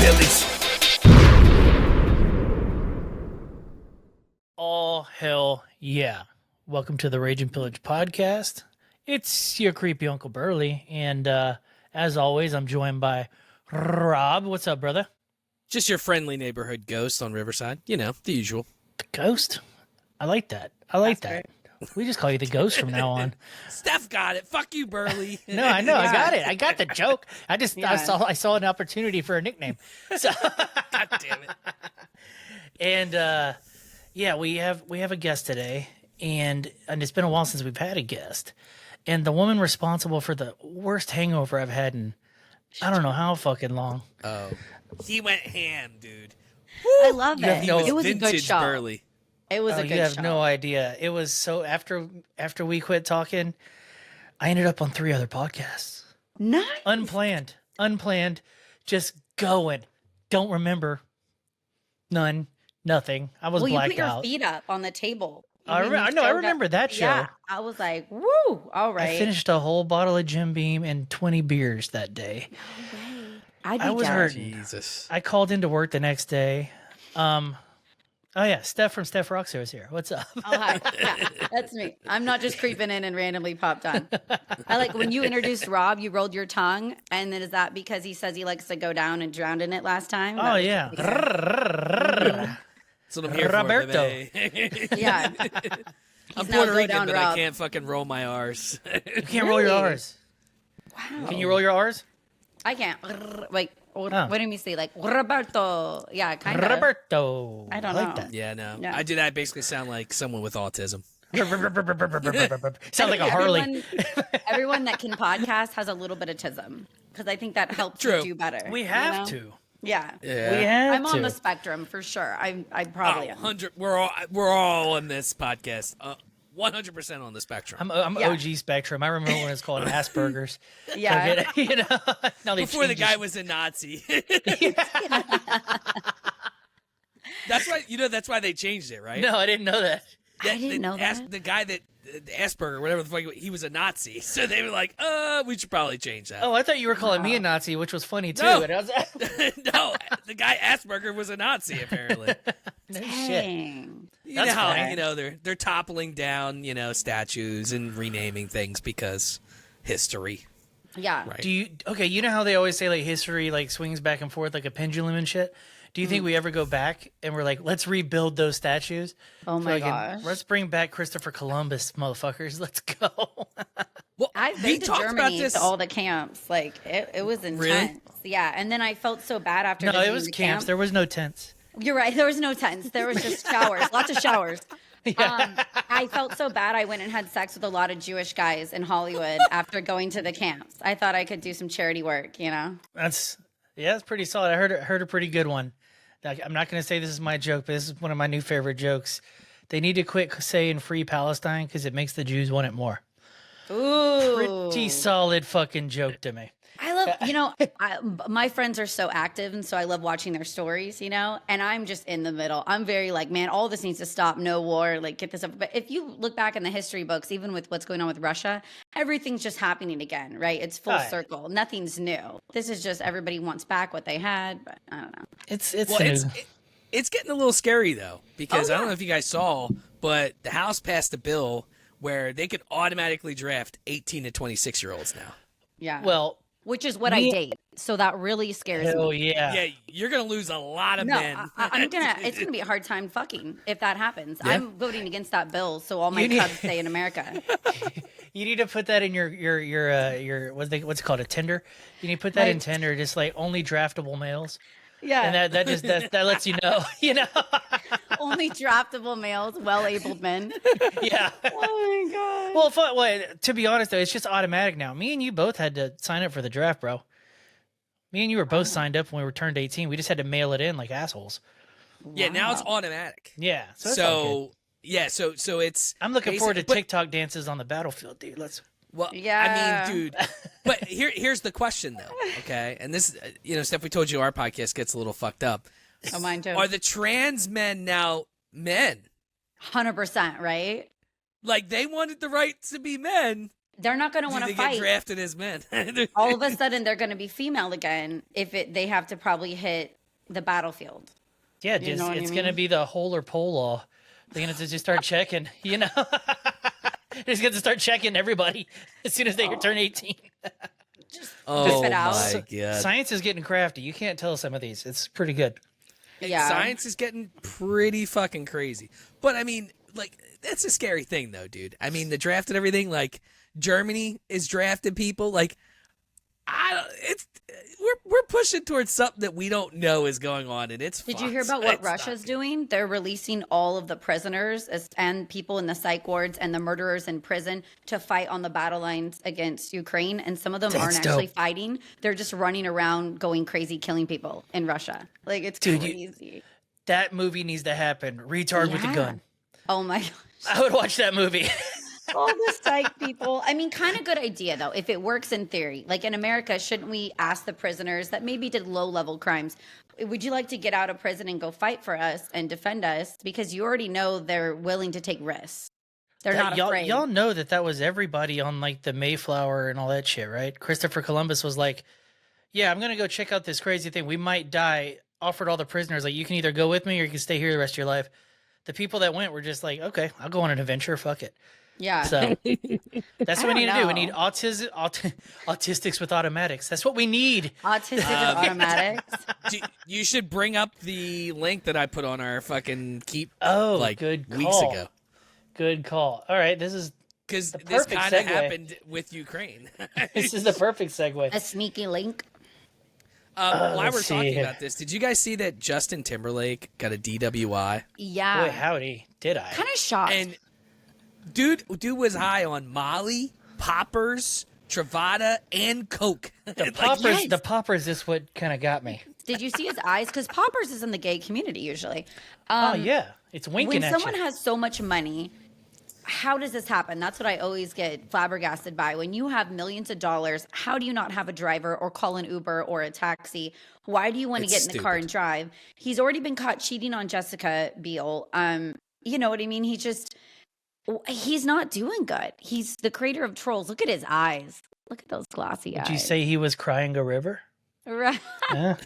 Pillage. All hell yeah. Welcome to the Rage and Pillage podcast. It's your creepy Uncle Burley, and as always, I'm joined by Rob. What's up, brother? Just your friendly neighborhood ghost on Riverside. You know, the usual. The ghost? I like that. I like that. We just call you the ghost from now on. Steph got it. Fuck you, Burley. No, I know. I got it. I got the joke. I saw an opportunity for a nickname. So God damn it. And yeah, we have a guest today, and it's been a while since we've had a guest. And the woman responsible for the worst hangover I've had in I don't know how fucking long. Oh, he went ham, dude. I love it. It was a good show. Burley. It was a good show. You have no idea. It was so after we quit talking, I ended up on 3 other podcasts. Nice. Unplanned, just going. Don't remember. Nothing. I was blacked you put out. your feet up on the table. I remember that show. Yeah, I was like, woo, all right. I finished a whole bottle of Jim Beam and 20 beers that day. No way. I was hurt. Jesus. I called into work the next day. Oh yeah, Stef from Stef Roxo is here. What's up? Oh, hi. Yeah, that's me. I'm not just creeping in and randomly popped on. I like when you introduced Rob, you rolled your tongue, and then is that because he says he likes to go down and drown in it last time? Oh yeah. That's what I'm here Roberto. for, baby. Yeah. I'm now Puerto go Rican, down, but Rob. I can't fucking roll my R's. You can't roll your Really? R's. Wow. Can you roll your R's? I can't. Like, what do you say? Like, Roberto. Yeah, kind of. Roberto. I don't like know. that. Yeah, no. Yeah. I do that. Basically sound like someone with autism. Sounds like a Harley. Everyone that can podcast has a little bit of tism because I think that helps True. you do better. We have to. Yeah. Yeah. We have I'm to. on the spectrum for sure. I probably am. 100. We're all on this podcast. 100% on the spectrum. I'm Yeah. OG Spectrum. I remember when it was called Asperger's. Yeah. You know, now they Before the changed guy it. was a Nazi. That's why that's why they changed it, right? No, I didn't know that. I didn't know that. The guy that Asperger, whatever the fuck, he was a Nazi. So they were like, we should probably change that. Oh, I thought you were calling me a Nazi, which was funny too. No. And I was, No, the guy Asperger was a Nazi apparently. no shit. Dang. You That's know how fine. they're toppling down statues and renaming things because history, Yeah. right? You know how they always say like history like swings back and forth like a pendulum and shit? Do you think we ever go back and we're like, let's rebuild those statues? Oh my Fucking- gosh. Let's bring back Christopher Columbus, motherfuckers. Let's go. Well, I've we been to talked about Germany this. to all the camps. Like it was intense. Really? Yeah. And then I felt so bad after No, visiting it was the camps. camp. There was no tents. You're right. There was no tents. There was just showers. Lots of showers. I felt so bad. I went and had sex with a lot of Jewish guys in Hollywood after going to the camps. I thought I could do some charity work, you know? That's pretty solid. I heard a pretty good one. Like, I'm not going to say this is my joke, but this is one of my new favorite jokes. They need to quit saying free Palestine because it makes the Jews want it more. Ooh. Pretty solid fucking joke to me. I love, my friends are so active, and so I love watching their stories, and I'm just in the middle. I'm very like, man, all this needs to stop. No war, like get this up. But if you look back in the history books, even with what's going on with Russia, everything's just happening again, right? It's full Right. circle. Nothing's new. This is just everybody wants back what they had, but I don't know. It's It's getting a little scary though because Oh, I don't yeah. know if you guys saw, but the House passed a bill where they could automatically draft 18 to 26-year-olds now. Yeah. well, which is what I date. So that really scares hell me. yeah. Yeah, you're gonna lose a lot of No, men. it's gonna be a hard time fucking if that happens. Yeah. I'm voting against that bill, so all my You need- cubs stay in America. You need to put that in your what's it called, a Tinder? You need to put that in Right. Tinder, just like only draftable males. Yeah, And that lets you know, only draftable males, well-abled men. Yeah. Oh my god. Well, to be honest though, it's just automatic now. Me and you both had to sign up for the draft, bro. Me and you were both signed up when we turned 18. We just had to mail it in like assholes. Yeah, now it's automatic. Yeah. So, it's all good. Yeah, so it's. I'm looking forward to but- TikTok dances on the battlefield, dude. Well, Yeah. I mean, dude. But here's the question, though. Okay, and this, Steph, we told you our podcast gets a little fucked up. Oh, mine too. Are the trans men now men? 100%, right? Like they wanted the right to be men. They're not going to Do want they to get fight. drafted as men? All of a sudden, they're going to be female again if they have to probably hit the battlefield. Yeah, You know what I it's mean? gonna be the hole or pole law. They're gonna just start checking, you know. They're just gonna start checking everybody as soon as they turn 18. Oh it out. my god! Science is getting crafty. You can't tell some of these. It's pretty good. Yeah. Science is getting pretty fucking crazy. But I mean, like, that's a scary thing, though, dude. I mean, the draft and everything. Like, Germany is drafting people. Like, we're pushing towards something that we don't know is going on, and it's. Did you hear about what Russia's doing? They're releasing all of the prisoners and people in the psych wards and the murderers in prison to fight on the battle lines against Ukraine. And some of them aren't actually fighting. They're just running around going crazy, killing people in Russia. Like, it's crazy. That movie needs to happen. Retard with a gun. Oh my gosh. I would watch that movie. All the psych people. I mean, kind of good idea, though, if it works in theory. Like in America, shouldn't we ask the prisoners that maybe did low-level crimes, would you like to get out of prison and go fight for us and defend us? Because you already know they're willing to take risks. They're not afraid. Y'all know that was everybody on, like, the Mayflower and all that shit, right? Christopher Columbus was like, yeah, I'm going to go check out this crazy thing. We might die. Offered all the prisoners, like, you can either go with me or you can stay here the rest of your life. The people that went were just like, okay, I'll go on an adventure. Fuck it. Yeah. So that's what we need to do. We need know. autistics with automatics. That's what we need. Autistic with automatics. You should bring up the link that I put on our fucking Keep. Oh, like good call. Weeks ago. Good call. All right, this is because the this perfect kind of segue. happened with Ukraine. This is the perfect segue. A sneaky link. While we're let's talking see. about this, did you guys see that Justin Timberlake got a DWI? Yeah. Boy, howdy, did I? Kind of shocked. And dude was high on Molly, poppers, Truvada, and Coke. The poppers is what kind of got me. Did you see his eyes? Because poppers is in the gay community usually. Oh yeah, it's winking When at someone you. has so much money, how does this happen? That's what I always get flabbergasted by. When you have millions of dollars, how do you not have a driver or call an Uber or a taxi? Why do you want to get in the car and drive? He's already been caught cheating on Jessica Biel. You know what I mean? He's not doing good. He's the creator of Trolls. Look at his eyes. Look at those glossy eyes. Did you say he was crying a river? Right. Huh?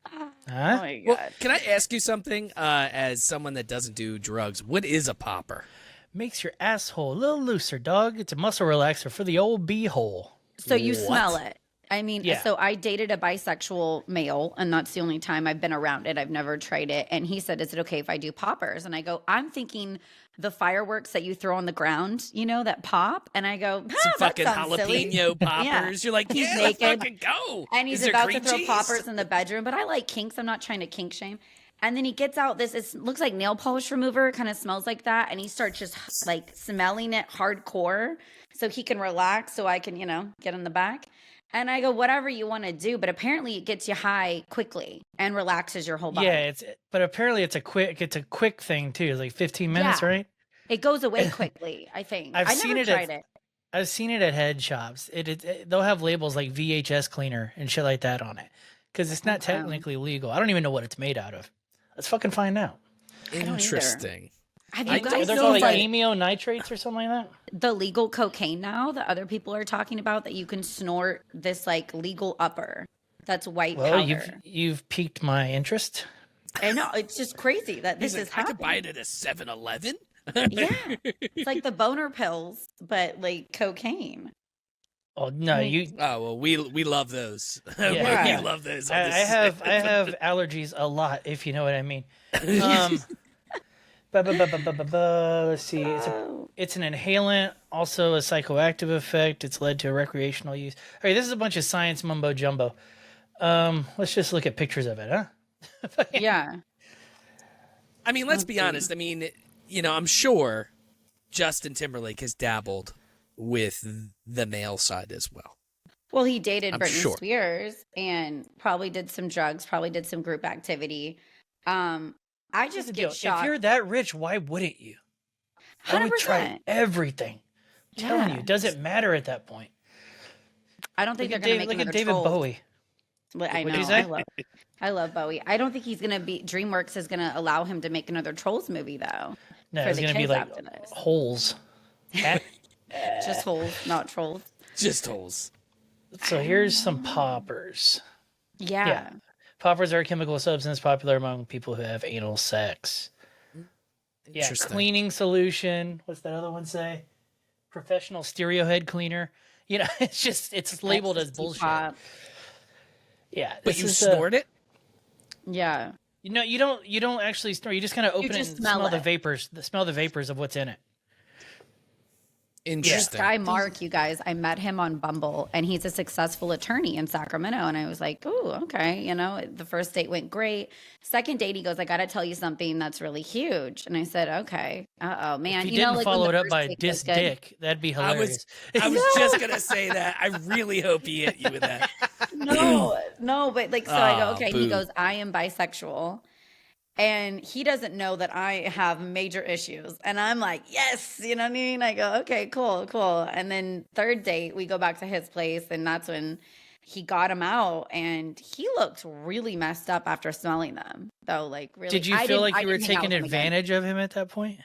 Oh Huh? my God. Well, can I ask you something? As someone that doesn't do drugs, what is a popper? Makes your asshole a little looser, dog. It's a muscle relaxer for the old beehole. So you What? smell it. I mean, Yeah. so I dated a bisexual male, and that's the only time I've been around it. I've never tried it. And he said, is it okay if I do poppers? And I go, I'm thinking the fireworks that you throw on the ground, you know, that pop. And I go, Some that fucking sounds silly. jalapeno poppers. Yeah. You're like, He's yeah, let's naked. fucking go. And he's Is there about to cream throw cheese? poppers in the bedroom. But I like kinks. I'm not trying to kink shame. And then he gets out this, it looks like nail polish remover. It kind of smells like that. And he starts just like smelling it hardcore so he can relax so I can, you know, get in the back. And I go, whatever you want to do. But apparently it gets you high quickly and relaxes your whole body. Yeah, but apparently it's a quick thing too. It's like 15 minutes, Yeah. right? It goes away quickly, I think. I've I seen never it tried it. I've seen it at head shops. They'll have labels like VHS cleaner and shit like that on it because it's not technically legal. I don't even know what it's made out of. Let's fucking find out. don't either. Interesting. Have you guys They're seen called like like amino nitrates or something like that. the legal cocaine now that other people are talking about that you can snort this like legal upper that's white Well, powder? you've piqued my interest. I know, it's just crazy that this He's is like, I could happening. buy it at a 7-Eleven. Yeah. It's like the boner pills, but like cocaine. Oh no, you. Oh well, we love those. Yeah. We love those. I have allergies a lot, if you know what I mean. Let's see. It's an inhalant, also a psychoactive effect. It's led to recreational use. All right, this is a bunch of science mumbo jumbo. Let's just look at pictures of it, huh? Yeah. I mean, let's be honest. I mean, you know, I'm sure Justin Timberlake has dabbled with the male side as well. Well, he dated I'm Britney sure. Spears and probably did some drugs, probably did some group activity. I just get shocked. If you're that rich, why wouldn't you? I would try 100%. everything. I'm telling you, Yeah. it doesn't matter at that point. I don't think Look they're at going to make David, look at another David Trolls. Bowie. But I What'd know. you say? I love Bowie. I don't think he's going to be. DreamWorks is going to allow him to make another Trolls movie though. No, for it's the going to be kids like after this. holes. Just holes, not trolls. Just holes. So here's some poppers. Yeah. Poppers are a chemical substance popular among people who have anal sex. Yeah, Interesting. cleaning solution. What's that other one say? Professional stereo head cleaner. You know, it's labeled as bullshit. Pop. Yeah, But this you is, snort it? You Yeah. don't actually snort. You just kind of open it and just smell smell the it. vapors. Smell the vapors of what's in it. This Interesting. guy Mark, you guys, I met him on Bumble, and he's a successful attorney in Sacramento. And I was like, "Oh, okay." You know, the first date went great. Second date, he goes, "I got to tell you something that's really huge." And I said, "Okay." Oh man, If he you know, didn't like follow when it the up first by date dis goes good. dick, that'd be hilarious. I was just gonna say that. I really hope he hit you with that. No, but like, so I go, Ah, okay. And boo. he goes, "I am bisexual." And he doesn't know that I have major issues. And I'm like, yes, you know what I mean? I go, okay, cool. And then third date, we go back to his place. And that's when he got him out. And he looked really messed up after smelling them. Though, like, really. Did you I feel didn't- like I you were didn't hang out taking with him again. advantage of him at that point?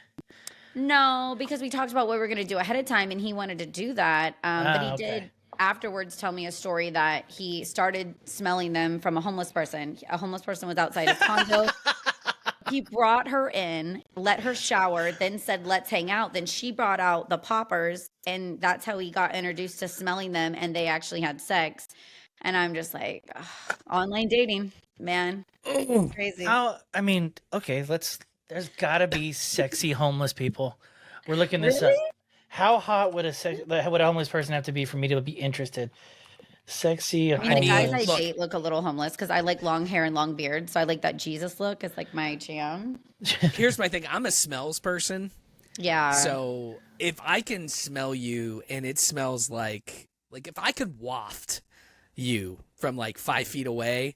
No, because we talked about what we were going to do ahead of time. And he wanted to do that. But he did afterwards tell me a story that he started smelling them from a homeless person. A homeless person was outside his condo. He brought her in, let her shower, then said, "Let's hang out." Then she brought out the poppers, and that's how he got introduced to smelling them, and they actually had sex. And I'm just like, ugh, online dating, man. Crazy. Okay, there's gotta be sexy homeless people. We're looking this up. How hot would a homeless person have to be for me to be interested? Sexy I mean, the guys I look- date look a little homeless because I like long hair and long beard. So I like that Jesus look. It's like my jam. Here's my thing. I'm a smells person. Yeah. So if I can smell you and it smells like if I could waft you from like 5 feet away,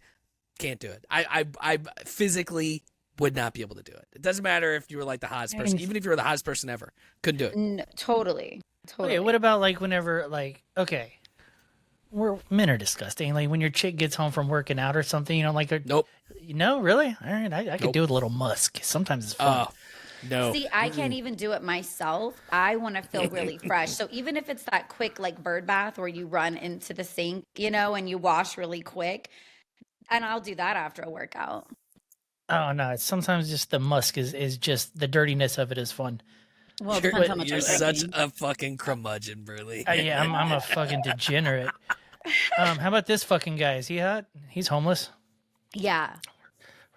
can't do it. I physically would not be able to do it. It doesn't matter if you were like the hottest person, even if you were the hottest person ever, couldn't do it. Totally. Okay, what about like whenever men are disgusting. Like when your chick gets home from working out or something, you know, like they're Nope. No, really? All right, I could do with a little musk. Sometimes it's fun. No. See, I can't even do it myself. I want to feel really fresh. So even if it's that quick, like bird bath where you run into the sink, you know, and you wash really quick, and I'll do that after a workout. Oh no, it's sometimes just the musk is just the dirtiness of it is fun. Well, it depends how much You're I'm such drinking. a fucking curmudgeon, Burley. Yeah, I'm a fucking degenerate. How about this fucking guy? Is he hot? He's homeless. Yeah.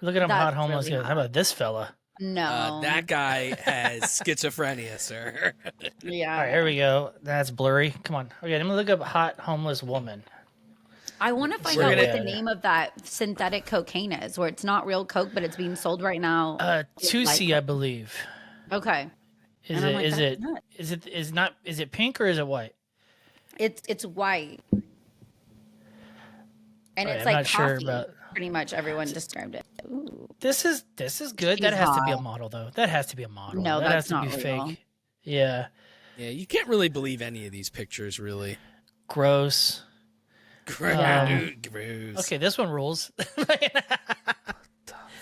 Look at him, That's hot homeless. really guy. How about this fella? No. That guy has schizophrenia, sir. Yeah. All right, here we go. That's blurry. Come on. Okay, I'm gonna look up hot homeless woman. I want to find We're out gonna- what the name of that synthetic cocaine is, where it's not real coke, but it's being sold right now. 2C, I believe. Okay. Is And I'm it? like, Is that's it? nuts. Is it? Is not? Is it pink or is it white? It's white. And All right, it's I'm like not sure coffee. about- Pretty much everyone described it. Ooh. This is good. She's That has to be a hot. model, though. That has to be a model. No, that has that's to not be real. fake. Yeah, Yeah, you can't really believe any of these pictures, really. gross. Yeah. Dude, gross. Okay, this one rules.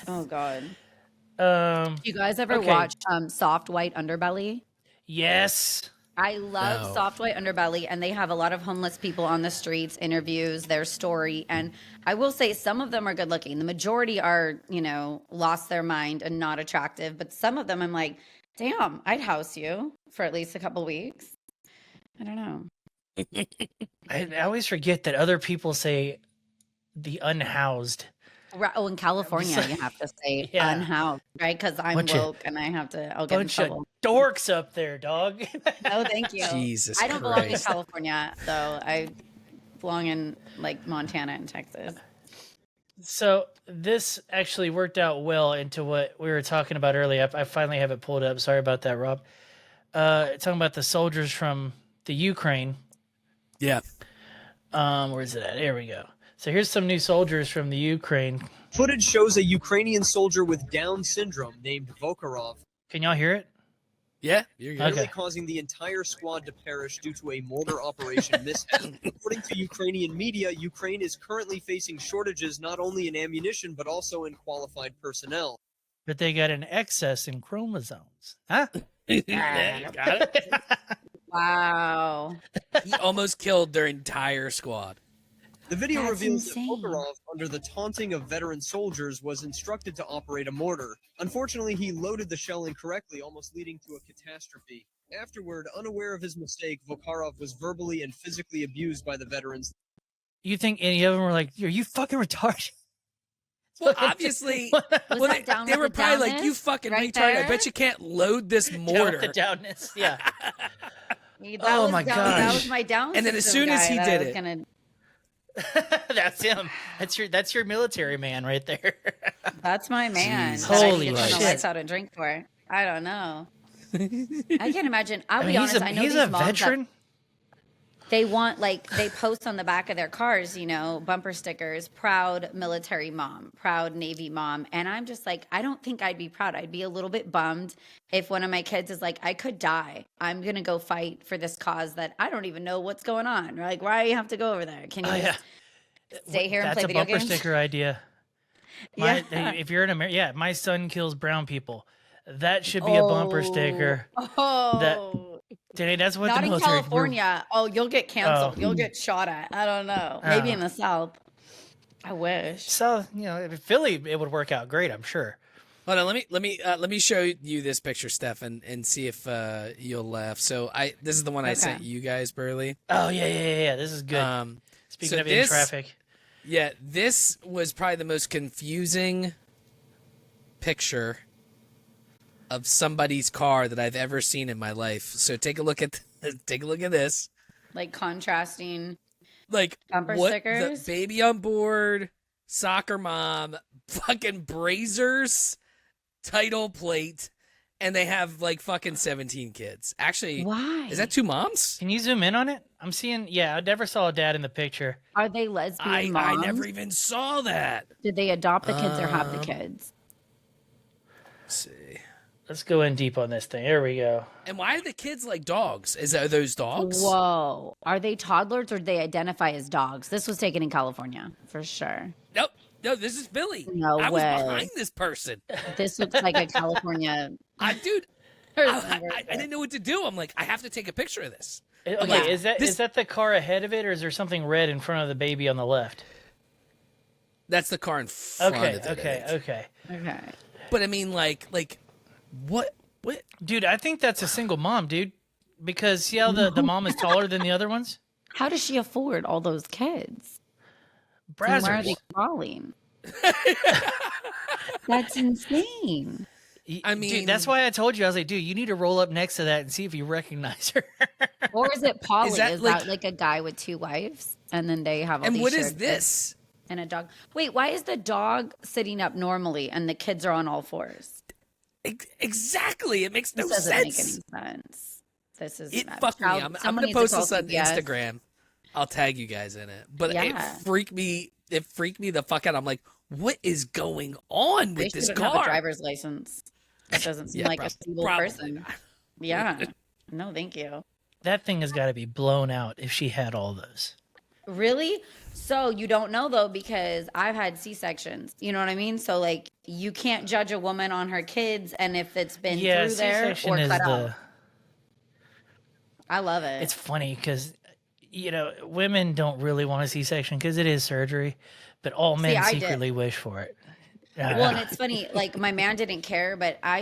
Oh God. um, You guys ever Okay. watch Soft White Underbelly? yes. I love No. Soft White Underbelly, and they have a lot of homeless people on the streets, interviews, their story. And I will say some of them are good looking. The majority are, you know, lost their mind and not attractive. But some of them I'm like, damn, I'd house you for at least a couple weeks. I don't know. I always forget that other people say the unhoused. Oh, in California, you have to say Yeah. unhoused, right? Because I'm Bunch of- woke and I have to, I'll get in Bunch of trouble. dorks up there, dog. No, thank you. Jesus I don't belong in Christ. California, though. I belong in like Montana and Texas. So this actually worked out well into what we were talking about earlier. I finally have it pulled up. Sorry about that, Rob. Talking about the soldiers from the Ukraine. Yeah. Where is it at? Here we go. So here's some new soldiers from the Ukraine. Footage shows a Ukrainian soldier with Down syndrome named Vokarov, Can y'all hear it? Yeah, you're good. Okay. nearly causing the entire squad to perish due to a mortar operation mishap. According to Ukrainian media, Ukraine is currently facing shortages not only in ammunition but also in qualified personnel. But they got an excess in chromosomes. Huh? Got it? Wow. He almost killed their entire squad. The video That's reveals insane. that Vokarov, under the taunting of veteran soldiers, was instructed to operate a mortar. Unfortunately, he loaded the shell incorrectly, almost leading to a catastrophe. Afterward, unaware of his mistake, Vokarov was verbally and physically abused by the veterans. You think any of them were like, "Are you fucking retarded?" Well, obviously, Was well, that down they with were the probably like, "You downness fucking right retard! I there? bet you can't load this Down mortar." with the downness. Yeah. That Oh was my down, That gosh. was my down. And then as system soon as guy he that did I was it- gonna- That's him. That's your military man right there. That's my man. Jesus That Holy I need to turn the shit. lights out and drink for. I don't know. I can't imagine. I'll be honest. I know he's these a moms that veteran. they want, like, they post on the back of their cars, bumper stickers, proud military mom, proud Navy mom. And I'm just like, I don't think I'd be proud. I'd be a little bit bummed if one of my kids is like, I could die. I'm going to go fight for this cause that I don't even know what's going on. Like, why do you have to go over there? Can you just stay here and That's play a video bumper games? sticker idea. If you're in America, yeah, my son kills brown people. That should be a bumper sticker. Oh. Today, that's what Not the in military. California. Oh, you'll get canceled. Oh. You'll get shot at. I don't know. Maybe Oh. in the South. I wish. So in Philly, it would work out great. I'm sure. Hold on, let me show you this picture, Steph, and see if you'll laugh. So this is the one I sent you guys, Burley. Oh yeah. This is good. Speaking so of in this- traffic, Yeah, this was probably the most confusing picture of somebody's car that I've ever seen in my life. So take a look at this. Like contrasting. Like Bumper what stickers? the baby on board, soccer mom, fucking Brazers, title plate, and they have like fucking 17 kids. Actually, Why? is that two moms? can you zoom in on it? I'm seeing. Yeah, I never saw a dad in the picture. Are they lesbian I moms? never even saw that. Did they adopt the kids or have the kids? Let's see. Let's go in deep on this thing. Here we go. And why are the kids like dogs? Are those dogs? Whoa. Are they toddlers or do they identify as dogs? This was taken in California, for sure. Nope. No, this is Billy. No I was way. behind this person. This looks like a California. Dude, I didn't know what to do. I'm like, I have to take a picture of this. Okay, Yeah. is that the car ahead of it, or is there something red in front of the baby on the left? That's the car in front Okay, of it. okay. Okay. But I mean, like, what? Dude, I think that's a single mom, dude. Because see how the mom is taller than the other ones? How does she afford all those kids? And where are they Brazzers. crawling? That's insane. I mean- dude, that's why I told you. I was like, dude, you need to roll up next to that and see if you recognize her. Or is it poly? Is that that, like- a guy with two wives? And then they have all And these what is shared kids this? and a dog. Wait, why is the dog sitting up normally and the kids are on all fours? Exactly. It makes no This doesn't sense. make any sense. This is It nuts. fucked me. Child- I'm someone gonna needs to post call this on CPS. Instagram. I'll tag you guys in it. But Yeah. it freaked me. It freaked me the fuck out. I'm like, what is going on They with this shouldn't have a car? driver's license. That doesn't seem Yeah, like a stable probably. person. Yeah. No, thank you. That thing has got to be blown out if she had all those. Really? So you don't know though, because I've had C-sections. You know what I mean? So like you can't judge a woman on her kids and if it's been Yeah, through there C-section or is cut out. the. I love it. It's funny because, women don't really want a C-section because it is surgery, but all men I did. secretly wish for it. Well, and it's funny, like my man didn't care, but I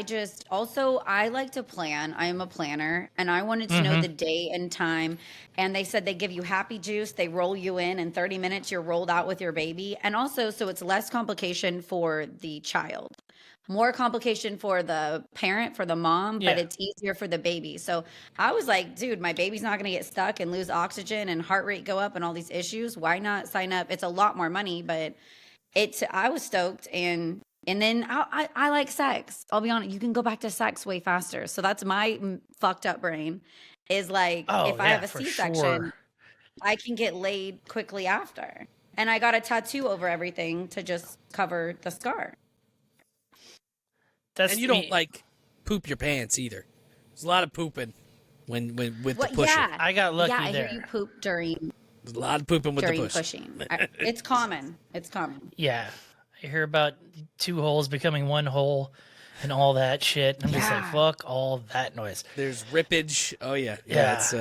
like to plan. I am a planner and I wanted to know the day and time. And they said they give you happy juice. They roll you in 30 minutes, you're rolled out with your baby. And also, so it's less complication for the child, more complication for the parent, for the mom, but Yeah. it's easier for the baby. So I was like, dude, my baby's not going to get stuck and lose oxygen and heart rate go up and all these issues. Why not sign up? It's a lot more money, but I was stoked, and then I like sex. I'll be honest, you can go back to sex way faster. So that's my fucked up brain is like, Oh, if I yeah, have a for C-section, sure. I can get laid quickly after. And I got a tattoo over everything to just cover the scar. That's And you don't like poop your pants either. There's a lot of pooping when with What? the pushing. Yeah, I got lucky yeah, I there. hear you poop during There's a lot of pooping with the push. pushing. It's common. It's common. Yeah, I hear about two holes becoming one hole and all that shit. I'm just like, Yeah. fuck all that noise. There's rippage. Oh yeah, Yeah. It's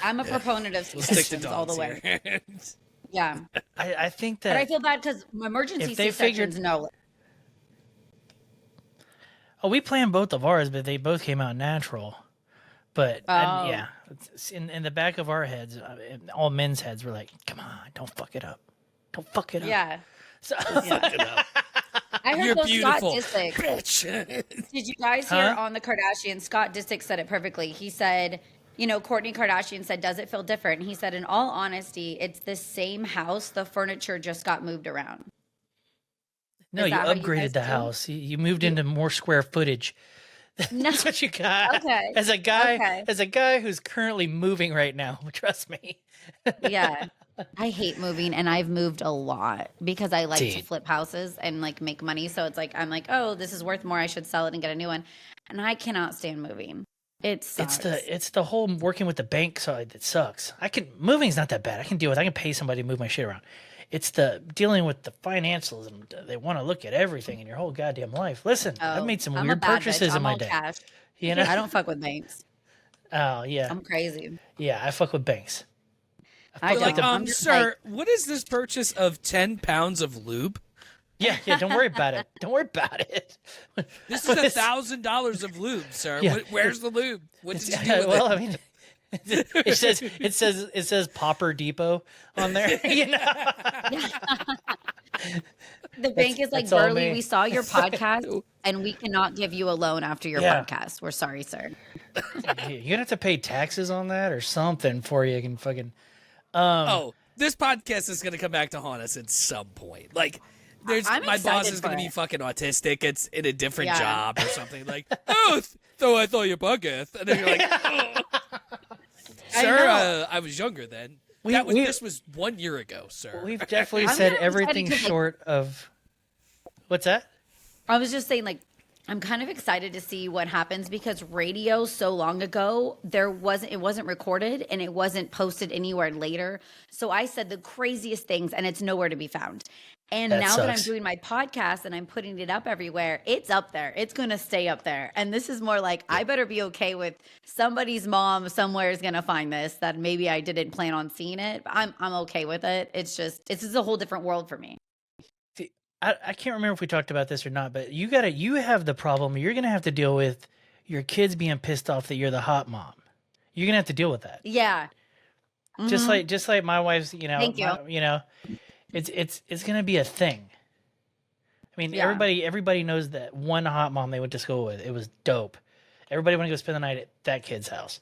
I'm a proponent of we'll stick to C-sections all the dogs way. here. Yeah. I think But I that feel bad because emergency if they C-sections, no. we planned both of ours, but they both came out natural. But and Oh. yeah, in the back of our heads, all men's heads were like, "Come on, don't fuck it up, don't fuck it up." Yeah. So, Yeah. I heard You're those beautiful, Scott Disick. bitch. Did you guys hear on the Kardashians? Scott Disick said it perfectly. He said, Kourtney Kardashian said, "Does it feel different?" And he said, "In all honesty, it's the same house. The furniture just got moved around." no, Is you that how you upgraded guys the feel? house. You moved into more square footage. No. That's what you got. Okay. As a guy, Okay. as a guy who's currently moving right now, trust me. Yeah. I hate moving, and I've moved a lot because I like to Dude. flip houses and like make money. So it's like I'm like, oh, this is worth more. I should sell it and get a new one. And I cannot stand moving. It sucks. It's the whole working with the bank side that sucks. Moving's not that bad. I can deal with. I can pay somebody to move my shit around. It's the dealing with the financials, and they want to look at everything in your whole goddamn life. Listen, I've made some I'm a weird bad purchases bitch. in I'm my all day. cash. You know? I don't fuck with banks. Oh yeah, I'm crazy. yeah. I fuck with banks. I Like, don't. I'm just sir, what is this purchase of 10 pounds of lube? Yeah. Don't worry about it. Don't worry about it. This is $1,000 of lube, sir. Yeah. Where's the lube? What did you do with well, it? I mean, it says Popper Depot on there. You know? The bank is like, that's all Burley, me. we saw your podcast and we cannot give you a loan after your Yeah. podcast. We're sorry, sir. You're gonna have to pay taxes on that or something before you can fucking. This podcast is going to come back to haunt us at some point. Like, I'm my boss excited is going for to be it. fucking autistic. It's in a different Yeah. job or something. Like, so I thought you buggeth. And then you're like, sir, know. I was younger then. We- This was 1 year ago, sir. We've definitely I'm said kinda everything excited to, like- short of. What's that? I was just saying, like, I'm kind of excited to see what happens because radio so long ago, it wasn't recorded and it wasn't posted anywhere later. So I said the craziest things and it's nowhere to be found. And That now that I'm sucks. doing my podcast and I'm putting it up everywhere, it's up there. It's going to stay up there. And this is more like, I better be okay with somebody's mom somewhere is going to find this that maybe I didn't plan on seeing it. But I'm okay with it. It's just a whole different world for me. I can't remember if we talked about this or not, but you have the problem. You're gonna have to deal with your kids being pissed off that you're the hot mom. You're gonna have to deal with that. Yeah. Just Mhm. like my wife's. Thank you. It's gonna be a thing. I mean, Yeah. everybody knows that one hot mom they went to school with. It was dope. Everybody want to go spend the night at that kid's house.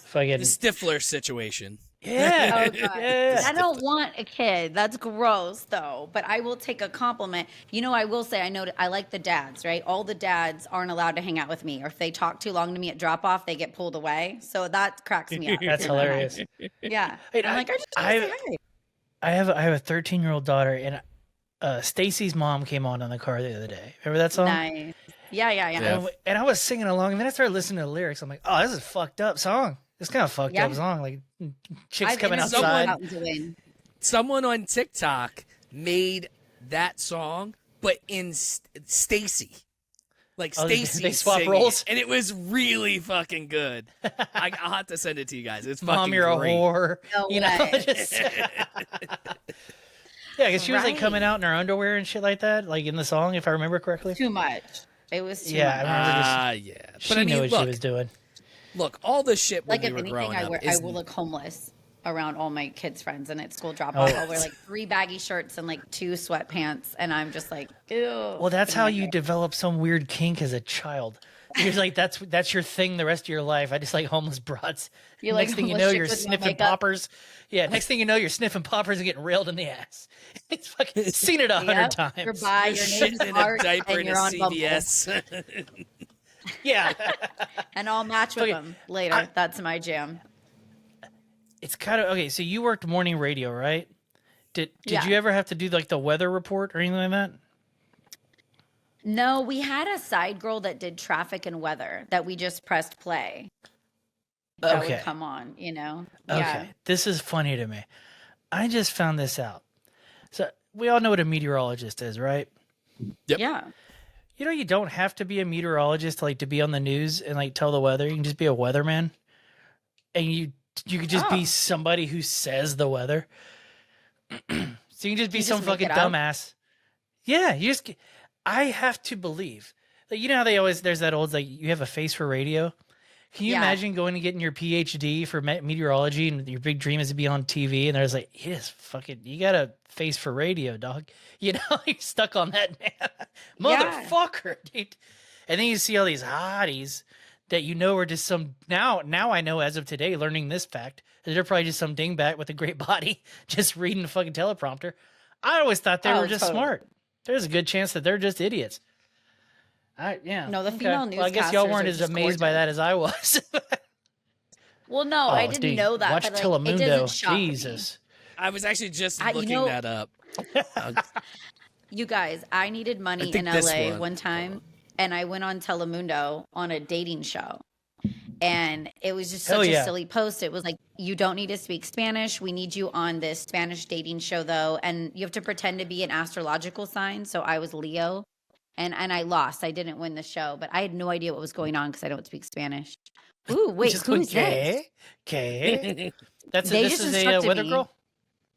Fucking The Stifler situation. yeah. Oh, God. Yeah. I don't want a kid. That's gross, though. But I will take a compliment. I will say I like the dads, right? All the dads aren't allowed to hang out with me, or if they talk too long to me at drop off, they get pulled away. So that cracks me up. That's hilarious. Yeah. Wait, I'm like, I just want to say hi. I have a 13-year-old daughter, and Stacy's mom came on the car the other day. Remember that song? Nice. Yeah. And I was singing along, and then I started listening to the lyrics. I'm like, oh, this is a fucked up song. It's kind of fucked Yeah. up song. Like chicks I've coming interviewed outside. Mountain to Win. Someone on TikTok made that song, but in Stacy. Like Oh, they Stacy swap singing roles? it, and it was really fucking good. I'll have to send it to you guys. It's fucking Mom, you're great. a whore. No You know, way. just yeah, because she was like coming Right. out in her underwear and shit like that, like in the song, if I remember correctly. Too much. It was too Yeah, much. I remember Yeah. She But I mean, knew what look, she was doing. look, all the shit when Like, we if were anything, growing I up I will look homeless around all my kids' friends, and at school drop off, Oh. I'll wear like 3 baggy shirts and like 2 sweatpants, and I'm just like, ew. Well, that's how you do. develop some weird kink as a child. You're like, that's your thing the rest of your life. I just like homeless broads. You like next thing you homeless know, chicks you're with no sniffing makeup? poppers. Yeah, next thing you know, you're sniffing poppers and getting railed in the ass. It's fucking seen it 100 Yep. times. You're by your Shitting name's in a Art, diaper and in a you're on Bumble, CVS. Yeah. and I'll match with Okay, them later. That's my jam. It's kind of okay. So you worked morning radio, right? Did Yeah. you ever have to do like the weather report or anything like that? No, we had a side girl that did traffic and weather that we just pressed play. That Okay. would come on, Yeah. Okay, this is funny to me. I just found this out. So we all know what a meteorologist is, right? Yep. Yeah. You don't have to be a meteorologist to be on the news and like tell the weather. You can just be a weatherman, and you could just Oh. be somebody who says the weather. So you can just be You some just make fucking it up? dumbass. Yeah, you just. I have to believe. Like, you know how they always there's that old like you have a face for radio. Can you Yeah. imagine going and getting your PhD for meteorology and your big dream is to be on TV and there's like, it is fucking, you got a face for radio, dog. You know, you're stuck on that, man. Yeah. Motherfucker, dude. And then you see all these hotties that you know are just some, now I know as of today, learning this fact, that they're probably just some dingbat with a great body, just reading the fucking teleprompter. I always thought they Oh, were just totally. smart. There's a good chance that they're just idiots. Yeah. No, the female Well, I guess y'all newscasters weren't are as just amazed by gorgeous. that as I was. Well, no, I Oh, didn't dude, know that. Watch but, like, Telemundo. it doesn't shock me. Jesus. I was actually just You looking know- that up. You guys, I needed money think in this LA one. one time, and I went on Telemundo on a dating show. And it was just Hell such yeah. a silly post. It was like, you don't need to speak Spanish. We need you on this Spanish dating show, though. And you have to pretend to be an astrological sign. So I was Leo, and I lost. I didn't win the show, but I had no idea what was going on because I don't speak Spanish. Ooh, wait, Just who's going, this? Okay. This They is just a instructed weather me. girl?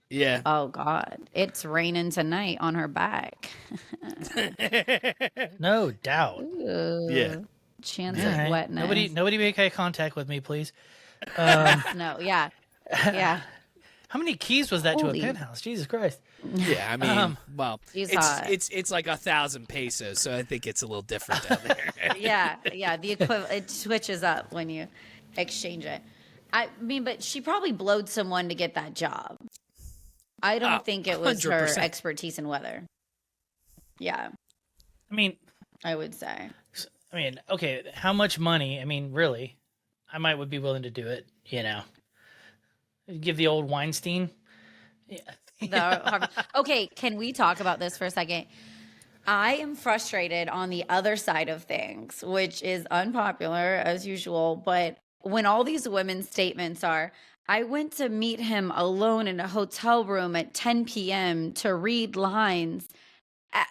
Yeah. Oh, God. It's raining tonight on her back. No doubt. Ooh, Yeah. Chance All of right. wetness. Nobody make eye contact with me, please. No, yeah. Yeah. How many keys was that Holy- to a penthouse? Jesus Christ. Yeah, I mean, well, She's it's hot. it's like 1,000 pesos, so I think it's a little different down there. Yeah, yeah. The equivalent, it switches up when you exchange it. I mean, but she probably blowed someone to get that job. I don't Oh, think it was her 100%. expertise in weather. Yeah, I mean, I would say. okay, how much money? I mean, really, I would be willing to do it, you know. Give the old Weinstein. Yeah. Okay, can we talk about this for a second? I am frustrated on the other side of things, which is unpopular as usual. But when all these women's statements are, I went to meet him alone in a hotel room at 10 p.m. to read lines.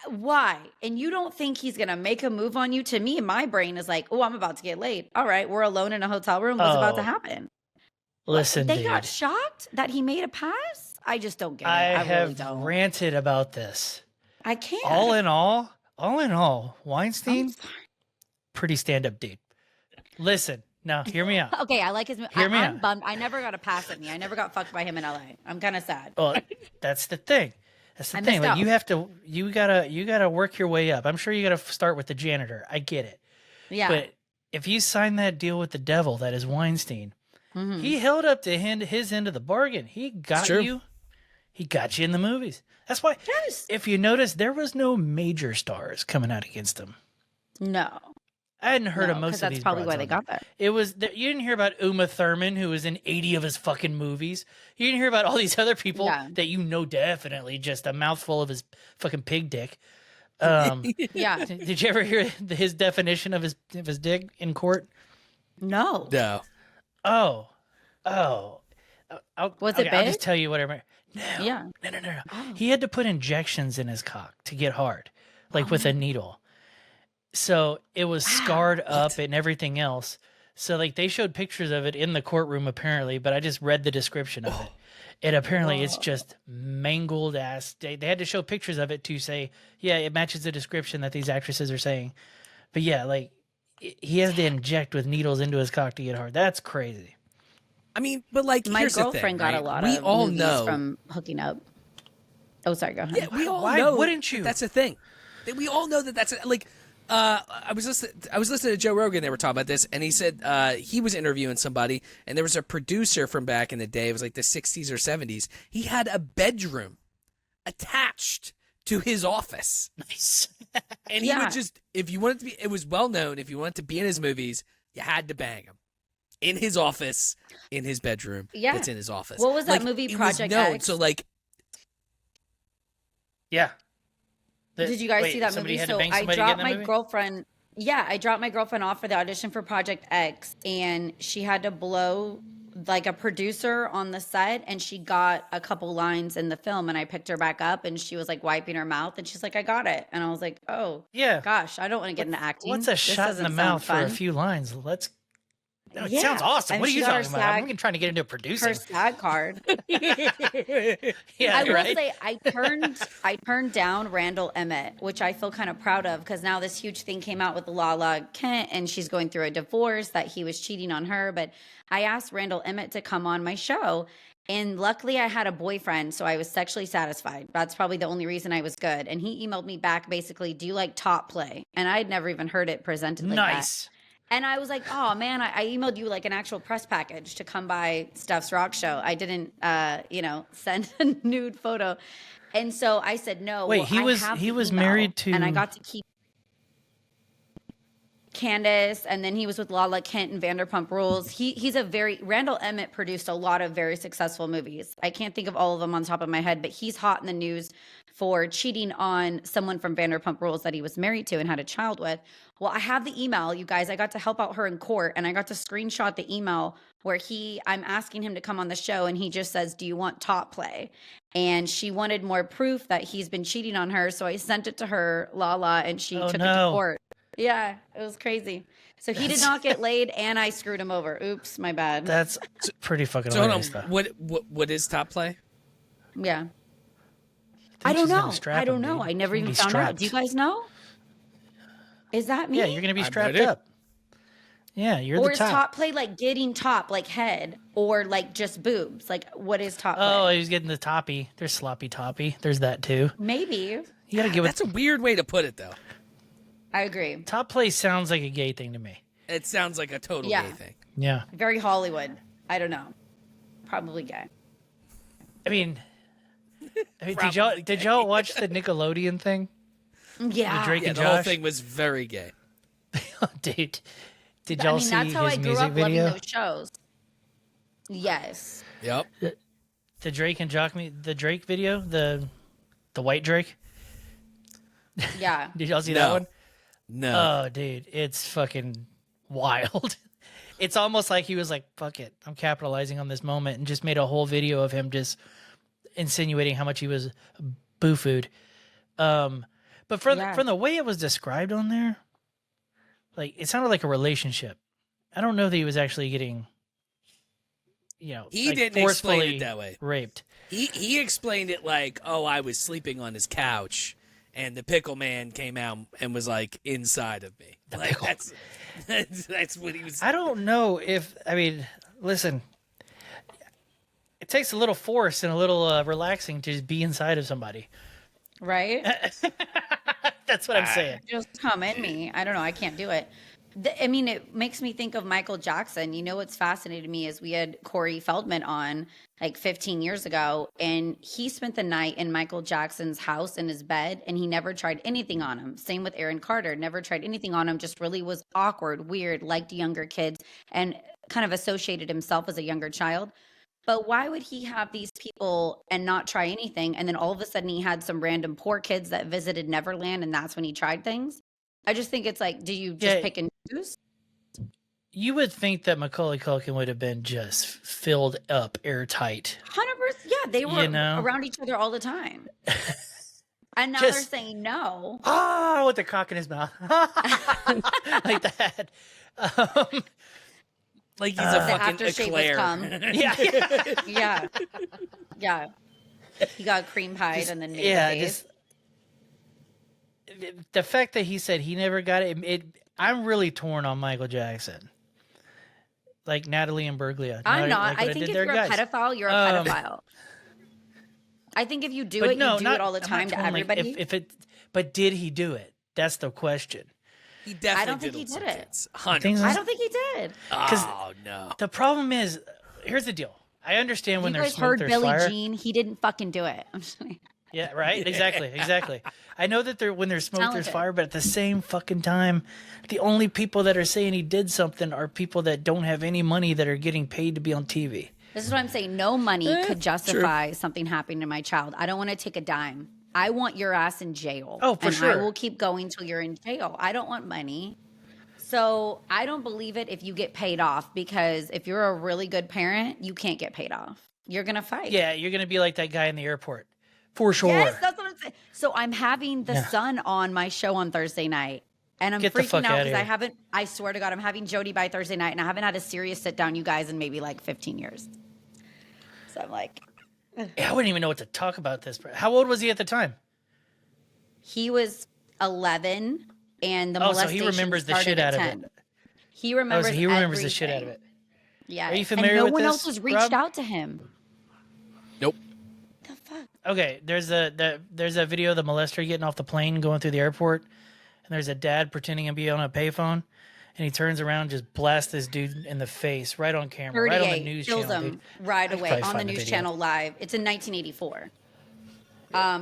Why? And you don't think he's going to make a move on you? To me, my brain is like, oh, I'm about to get laid. All right, we're alone in a hotel room. What's about to Oh. happen? Listen, They dude. got shocked that he made a pass? I just don't get it. I I have really don't. ranted about this. I can't. All in all, I'm Weinstein, sorry. pretty stand-up dude. Listen, now hear me out. Okay, I like his. Hear me I'm out. bummed. I never got a pass at me. I never got fucked by him in LA. I'm kind of sad. Well, that's the thing. That's the I thing. missed Like out. you gotta work your way up. I'm sure you gotta start with the janitor. I get it. Yeah. But if you sign that deal with the devil, that is Weinstein, Mhm. he held up to his end of the bargain. He got true. you. He got you in the movies. That's why, Yes. if you notice, there was no major stars coming out against him. No. I hadn't heard of No, most 'cause of that's these. probably broads why on they there. got there. It was you didn't hear about Uma Thurman, who was in 80 of his fucking movies. You didn't hear about all these other people Yeah. that you know definitely just a mouthful of his fucking pig dick. Yeah. Did you ever hear his definition of his dick in court? No. No. Oh. Was it I'll big? just tell you what I remember. No. Yeah. No. Oh. He had to put injections in his cock to get hard, like with a needle. So it was scarred up and everything else. So like they showed pictures of it in the courtroom apparently, but I just read the description of it. And apparently it's just mangled ass. They had to show pictures of it to say, yeah, it matches the description that these actresses are saying. But yeah, like he has to inject with needles into his cock to get hard. That's crazy. I mean, but like, My here's the girlfriend thing, got right? a lot we of all movies know. from hooking up. Oh, sorry. Go ahead. Yeah, we all Why know. wouldn't you? That's the thing. We all know that that's like. I was listening to Joe Rogan. They were talking about this, and he said he was interviewing somebody, and there was a producer from back in the day. It was like the 60s or 70s. He had a bedroom attached to his office, Nice. and he Yeah. would just, if you wanted to be, it was well known. If you wanted to be in his movies, you had to bang him in his office, in his bedroom. Yeah. That's in his office. What was that Like, movie, it was Project known, X? So like, Yeah. Did you guys Wait, see that somebody movie? had to So bang I somebody to get in dropped that my movie? girlfriend. Yeah, I dropped my girlfriend off for the audition for Project X, and she had to blow like a producer on the set, and she got a couple lines in the film, and I picked her back up, and she was like wiping her mouth, and she's like, "I got it," and I was like, "Oh, Yeah. gosh, I don't want to get into acting." What's a This shot in the doesn't sound mouth for a fun. few lines? Let's No, it Yeah. sounds awesome. And What are she you got her talking about? I'm SAG- trying to get into her producing. SAG card. Yeah, I will right. say I turned down Randall Emmett, which I feel kind of proud of because now this huge thing came out with Lala Kent and she's going through a divorce that he was cheating on her. But I asked Randall Emmett to come on my show. And luckily I had a boyfriend, so I was sexually satisfied. That's probably the only reason I was good. And he emailed me back basically, do you like top play? And I'd never even heard it presented like that. Nice. And I was like, oh man, I emailed you like an actual press package to come by Steph's rock show. I didn't, send a nude photo. And so I said, no. Wait, well, he I was have he the was email, married to and I got to keep Candace, and then he was with Lala Kent and Vanderpump Rules. Randall Emmett produced a lot of very successful movies. I can't think of all of them on top of my head, but he's hot in the news for cheating on someone from Vanderpump Rules that he was married to and had a child with. Well, I have the email, you guys. I got to help out her in court, and I got to screenshot the email where I'm asking him to come on the show, and he just says, do you want top play? And she wanted more proof that he's been cheating on her, so I sent it to her, Lala, and she took it to court. Yeah, it was crazy. So he did not get laid, and I screwed him over. Oops, my bad. That's pretty fucking So hold on, hilarious, though. what is top play? Yeah. I I think don't she's gonna know. strap I him, don't know. dude. I never She's even gonna be found out. strapped. Do you guys know? Is that me? Yeah, you're gonna be I'm strapped ready. up. Yeah, you're or the is top. top play like getting top, like head, or like just boobs? Like what is top play? Oh, he's getting the toppy. There's sloppy toppy. There's that too. Maybe. You gotta give it. That's a weird way to put it, though. I agree. Top play sounds like a gay thing to me. It sounds like a total Yeah. gay thing. Yeah. Very Hollywood. I don't know. Probably gay. I mean, did Probably y'all watch the Nickelodeon thing? Yeah. Drake Yeah, and the whole Josh? thing was very gay. Dude, did I y'all mean, see that's how his I grew music up loving video? those shows. Yes. Yep. The Drake and Jock the Drake video, the white Drake. Yeah. Did y'all see No. that one? No. Oh, dude, it's fucking wild. It's almost like he was like, "Fuck it, I'm capitalizing on this moment," and just made a whole video of him just insinuating how much he was boo-fooed. But from the way it was described on there, like it sounded like a relationship. I don't know that he was actually getting, He like, didn't explain forcefully it that way. raped. He explained it like, oh, I was sleeping on his couch, and the pickle man came out and was like inside of me. Like that's what he was. I don't know listen, it takes a little force and a little relaxing to just be inside of somebody. Right? That's what I'm saying. Just come in me. I don't know. I can't do it. It makes me think of Michael Jackson. You know what's fascinated me is we had Corey Feldman on like 15 years ago, and he spent the night in Michael Jackson's house in his bed, and he never tried anything on him. Same with Aaron Carter. Never tried anything on him, just really was awkward, weird, liked younger kids, and kind of associated himself as a younger child. But why would he have these people and not try anything? And then all of a sudden he had some random poor kids that visited Neverland, and that's when he tried things. I just think it's like, do you just pick and choose? You would think that Macaulay Culkin would have been just filled up airtight. 100%. Yeah, they were around each other all the time. And now they're saying no. With the cock in his mouth. Like that. Like he's a fucking aftershave eclair. has come. Yeah. He got cream pied and then made the face. The fact that he said he never got it, I'm really torn on Michael Jackson. Like Natalie and Burglia. I'm not. Like I think if you're a pedophile, you're a pedophile. I think if you do it, you do it all the time to everybody. But did he do it? That's the question. He definitely I don't think he did it. I don't think he did. Oh no. The problem is, here's the deal. I understand when You there's guys smoke, heard there's Billie fire. Jean. He didn't fucking do it. I'm just like, Yeah, right. Exactly. I know that when there's smoke, there's Talented. fire, but at the same fucking time, the only people that are saying he did something are people that don't have any money that are getting paid to be on TV. this is what I'm saying. No money could justify something happening to my child. I don't want to take a dime. I want your ass in jail. Oh, for and sure. I will keep going till you're in jail. I don't want money. So I don't believe it if you get paid off, because if you're a really good parent, you can't get paid off. You're going to fight. Yeah, you're gonna be like that guy in the airport, for sure. Yes, that's what I'm saying. So I'm having the son on my show on Thursday night. And I'm Get the freaking fuck out outta because here. I swear to God, I'm having Jody by Thursday night and I haven't had a serious sit down, you guys, in maybe like 15 years. So I'm like, Yeah, I wouldn't even know what to talk about this. How old was he at the time? he was 11 and the Oh, so molestation he remembers the started shit at out of 10. it. He Oh, remembers so he remembers the shit out of everything. it. Yeah. Are you familiar and no with one this, else has reached Rob? out to him. Nope. The fuck? Okay, there's a video of the molester getting off the plane going through the airport, and there's a dad pretending to be on a payphone, and he turns around and just blasts this dude in the face right on camera, right on the 38 news kills channel. him Dude. right I could away probably on the find the news video. channel live. It's in 1984.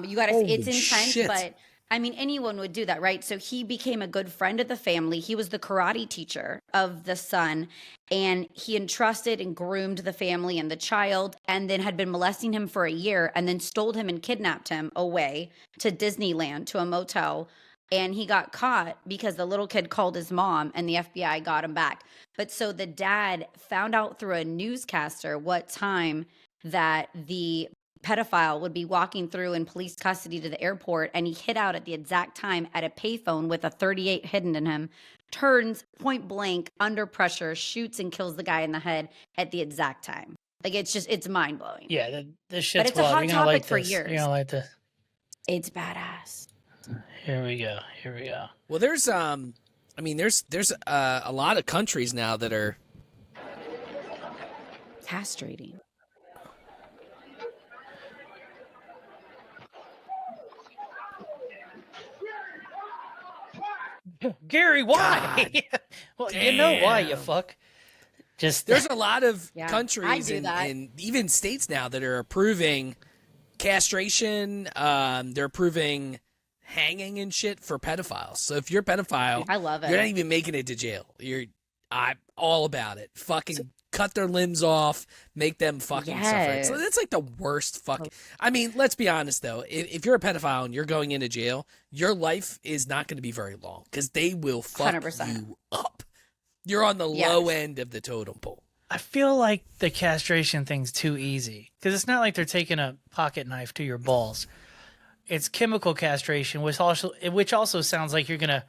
You got to. Holy It's intense, shit. but I mean, anyone would do that, right? So he became a good friend of the family. He was the karate teacher of the son, and he entrusted and groomed the family and the child, and then had been molesting him for a year, and then stole him and kidnapped him away to Disneyland to a motel. And he got caught because the little kid called his mom, and the FBI got him back. But so the dad found out through a newscaster what time that the pedophile would be walking through in police custody to the airport, and he hid out at the exact time at a payphone with a 38 hidden in him, turns point blank under pressure, shoots and kills the guy in the head at the exact time. Like, it's mind blowing. Yeah, this shit's it's a wild. hot You're gonna topic like for this. years. You're gonna like this. It's badass. Here we go. Here we go. Well, there's a lot of countries now that are Castrating. Gary, why? Well, you know why, you damn. fuck. Just there's a lot of Yeah, I countries do and, that. and even states now that are approving castration. They're approving hanging and shit for pedophiles. So if you're a pedophile, I love it. you're not even making it to jail. I'm all about it. Fucking cut their limbs off, make them fucking suffer. So Yes. that's like the worst fucking. I mean, let's be honest though. If you're a pedophile and you're going into jail, your life is not going to be very long because they will fuck 100%. you up. You're on the low end of the totem pole. I feel like the castration thing's too easy because it's not like they're taking a pocket knife to your balls. It's chemical castration, which also sounds like you're gonna,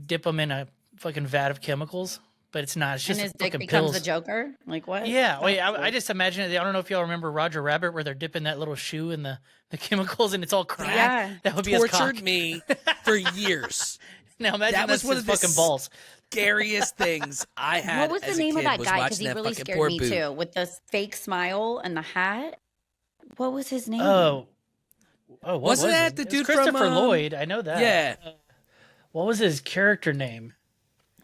dip them in a fucking vat of chemicals, but it's not. It's just And his dick fucking becomes pills. a Joker? Like what? Yeah, wait. I just imagine it. I don't know if y'all remember Roger Rabbit, where they're dipping that little shoe in the chemicals and it's all cracked. Yeah. That would be his cock. Tortured me for years. Now imagine That was that's one his of the fucking balls. Scariest things I had. What was as the a name of kid that was guy? Because watching he that really fucking scared poor me boob. too, with the fake smile and the hat. What was his name? Oh, what Wasn't was that it? the It was dude from, Christopher Lloyd? I know that. Yeah. What was his character name?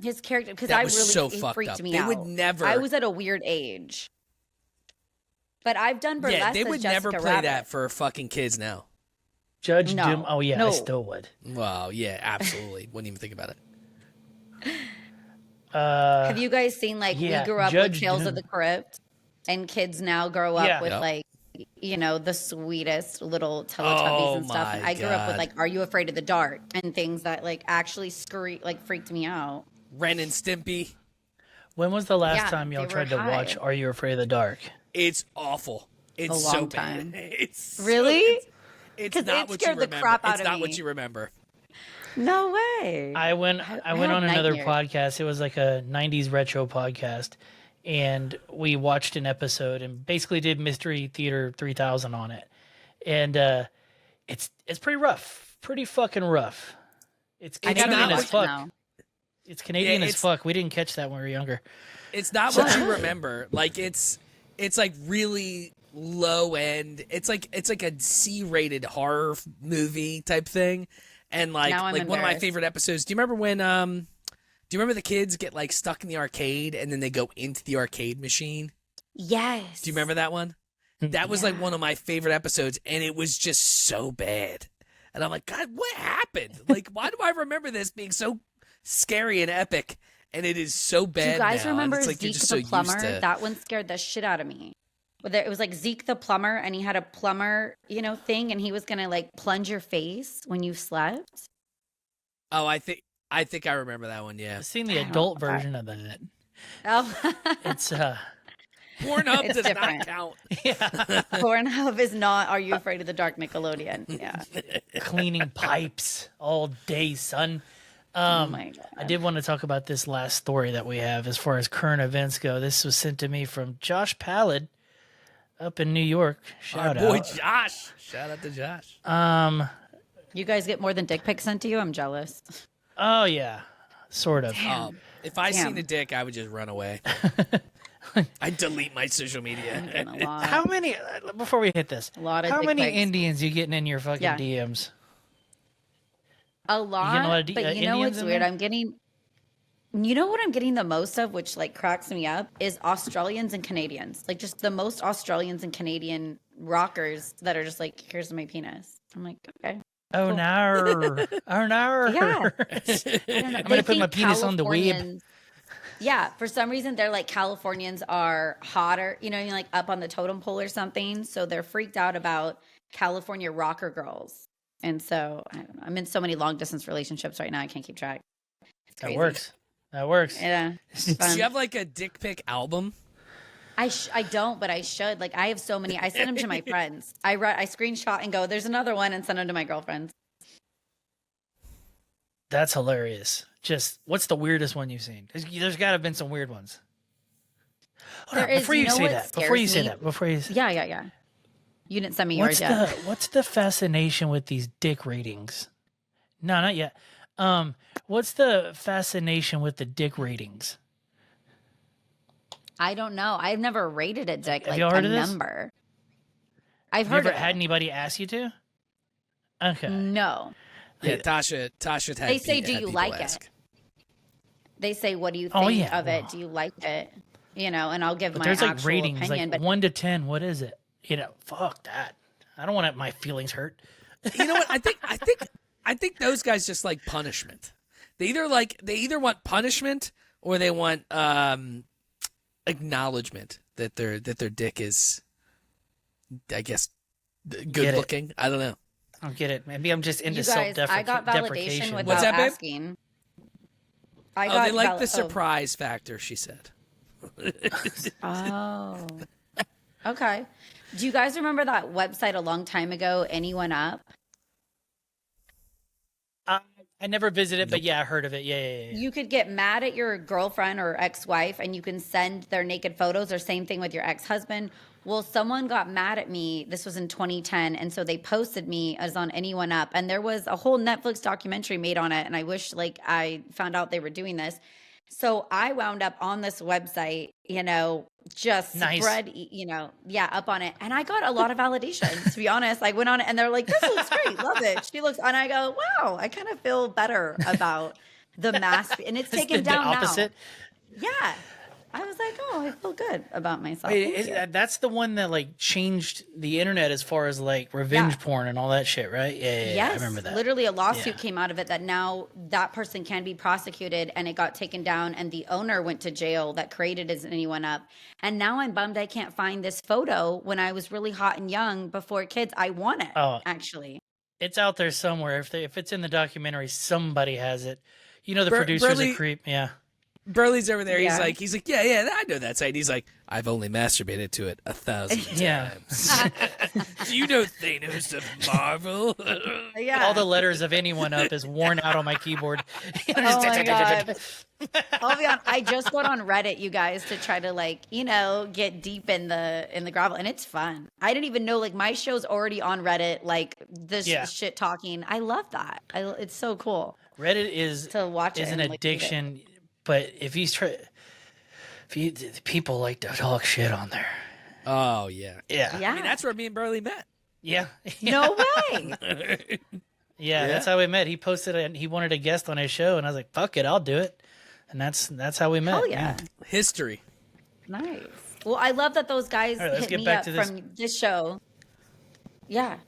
His character, because That I was really so it fucked freaked up. me They out. would never- I was at a weird age, but I've done burlesque. Yeah, they as would never Jessica play Rabbit. that for fucking kids now. Judge No. Doom. Oh yeah, I No. still would. Well, yeah, absolutely. Wouldn't even think about it. Have you guys seen yeah, we grew up Judge with Tales Doom. of the Crypt, and kids now grow up Yeah. with Yep. the sweetest little Teletubbies and stuff. my And I grew up with God. Are You Afraid of the Dark and things that actually freaked me out. Ren and Stimpy. When was the last Yeah, time y'all they were tried to high. watch Are You Afraid of the Dark? It's awful. It's A so long bad. time. It's Really? It's 'Cause not it what you scared the remember. crap out It's of not what me. you remember. No way. I went had on another nightmares. podcast. It was like a 90s retro podcast, and we watched an episode and basically did Mystery Theater 3000 on it. And it's pretty rough. Pretty fucking rough. It's I gotta Canadian not as rewatch it fuck. now. It's Canadian Yeah, as it's- fuck. We didn't catch that when we were younger. It's not what you remember. Like it's like really low end. It's like a C-rated horror movie type thing. And Now I'm one of my embarrassed. favorite episodes. Do you remember when do you remember the kids get stuck in the arcade and then they go into the arcade machine? Yes. Do you remember that one? That was Yeah. one of my favorite episodes, and it was just so bad. And I'm like, God, what happened? Why do I remember this being so scary and epic? And it is so bad. Do you guys now, and remember it's like you're Zeke just the so plumber? used to... That one scared the shit out of me. It was Zeke the plumber, and he had a plumber, thing, and he was gonna plunge your face when you slept. Oh, I think I remember that one. Yeah, I've seen the I don't adult know. version of that. Oh, It's Pornhub It's does different. not count. yeah, Pornhub is not. Are You Afraid of the Dark? Nickelodeon. Yeah. cleaning pipes all day, son. Oh my God. I did want to talk about this last story that we have as far as current events go. This was sent to me from Josh Pallid up in New York. Shout Our boy out. Josh. Shout out to Josh. You guys get more than dick pics sent to you? I'm jealous. Oh yeah, sort of. If I Damn. seen a dick, I would just run away. I'd delete my social media. Getting a lot. How many? Before we hit this, A lot of how dick many pics. Indians you getting in your fucking Yeah. DMs? A getting a lot lot, of but you know Indians what's in weird? there? I'm getting, you know what I'm getting the most of, which like cracks me up, is Australians and Canadians. Like just the most Australians and Canadian rockers that are just like, here's my penis. I'm like, okay. Oh Cool. no! Oh no! Yeah. I don't know. I'm gonna put my penis on the web. Californians- Yeah, for some reason they're like Californians are hotter, you know, you're like up on the totem pole or something. So they're freaked out about California rocker girls. And so I don't know. I'm in so many long distance relationships right now. I can't keep track. It's That crazy. works. That works. Yeah. Do fun. you have like a dick pic album? I don't, but I should. Like I have so many. I send them to my friends. I screenshot and go, "There's another one," and send them to my girlfriends. That's hilarious. Just what's the weirdest one you've seen? There's got to have been some weird ones. Hold There on, is- before you you know say what that, scares before you say me? that, before you say, Yeah. You didn't send me yours yet. what's the fascination with these dick ratings? No, not yet. What's the fascination with the dick ratings? I don't know. I've never rated a dick Have like y'all a heard of this? number. I've Have you heard ever of had it. anybody ask you to? Okay. No. Yeah, Tasha had They say, had "Do you people like ask. it?" They say, "What do you Oh, think yeah, of it? Do you like it?" You know, and I'll give But my there's like actual ratings, opinion. like But 1 to 10. What is it? You know, fuck that. I don't want my feelings hurt. You know what? I think those guys just like punishment. They either want punishment or they want acknowledgement that their dick is, I guess, good Get it. looking. I don't know. I don't get it. Maybe I'm just into you guys, I got validation self-deprecation. without What's that, babe? asking. They like the surprise factor. She said. Oh. Okay. Do you guys remember that website a long time ago, Anyone Up? I never visited, but yeah, I heard of it. Yeah. You could get mad at your girlfriend or ex-wife and you can send their naked photos, or same thing with your ex-husband. Well, someone got mad at me. This was in 2010. And so they posted me as on Anyone Up. And there was a whole Netflix documentary made on it. And I wish like I found out they were doing this. So I wound up on this website, you know, just Nice. spread, you know, up on it. And I got a lot of validation, to be honest. I went on it and they're like, "This looks great. Love it." She looks, and I go, "Wow, I kind of feel better about the mask." And it's taken the down opposite. now. Yeah. I was like, "Oh, I feel good about myself." Wait, Thank you. that's the one that like changed the internet as far as like revenge porn and all that shit, right? Yeah, Yes, I remember that. literally a lawsuit Yeah. came out of it that now that person can be prosecuted, and it got taken down, and the owner went to jail that created as Anyone Up. And now I'm bummed I can't find this photo when I was really hot and young before kids. I want it, Oh. actually. It's out there somewhere. If it's in the documentary, somebody has it. You know, the Bur- producer's Burley- a creep. Yeah. Burley's over there. Yeah. He's like, yeah, I know that site. He's like, I've only masturbated to it 1,000 Yeah. times. Do you know Thanos of Marvel? Yeah. All the letters of Anyone Up is worn out on my keyboard. Oh my God. I'll be on. I just got on Reddit, you guys, to try to like, you know, get deep in the gravel, and it's fun. I didn't even know like my show's already on Reddit, like this Yeah. shit talking. I love that. It's so cool Reddit is to watch it. an and, like, read it. addiction, but people like to talk shit on there. Oh, yeah. Yeah. Yeah. I mean, that's where me and Burley met. Yeah. No way. Yeah, that's how we met. He posted it and he wanted a guest on his show, and I was like, "Fuck it, I'll do it." And that's how we met. Hell yeah. History. Nice. Well, I love that those guys All right, let's hit get me back up to this. from this show. Yeah.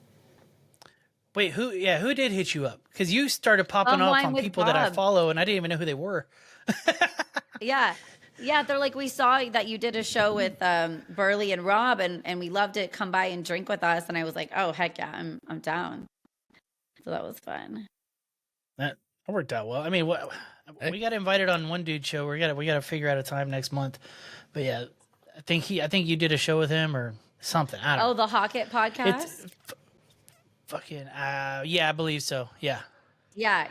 Wait, who did hit you up? Because you started popping off Wine on with people that I Rob. follow, and I didn't even know who they were. Yeah. Yeah. They're like, "We saw that you did a show with Burley and Rob, and we loved it. Come by and drink with us." And I was like, "Oh, heck yeah, I'm down." So that was fun. That worked out well. I mean, we got invited on one dude's show. We got to figure out a time next month. But yeah, I think you did a show with him or something. I don't know. Oh, the Hockett podcast? Fucking yeah, I believe so. Yeah. Yeah,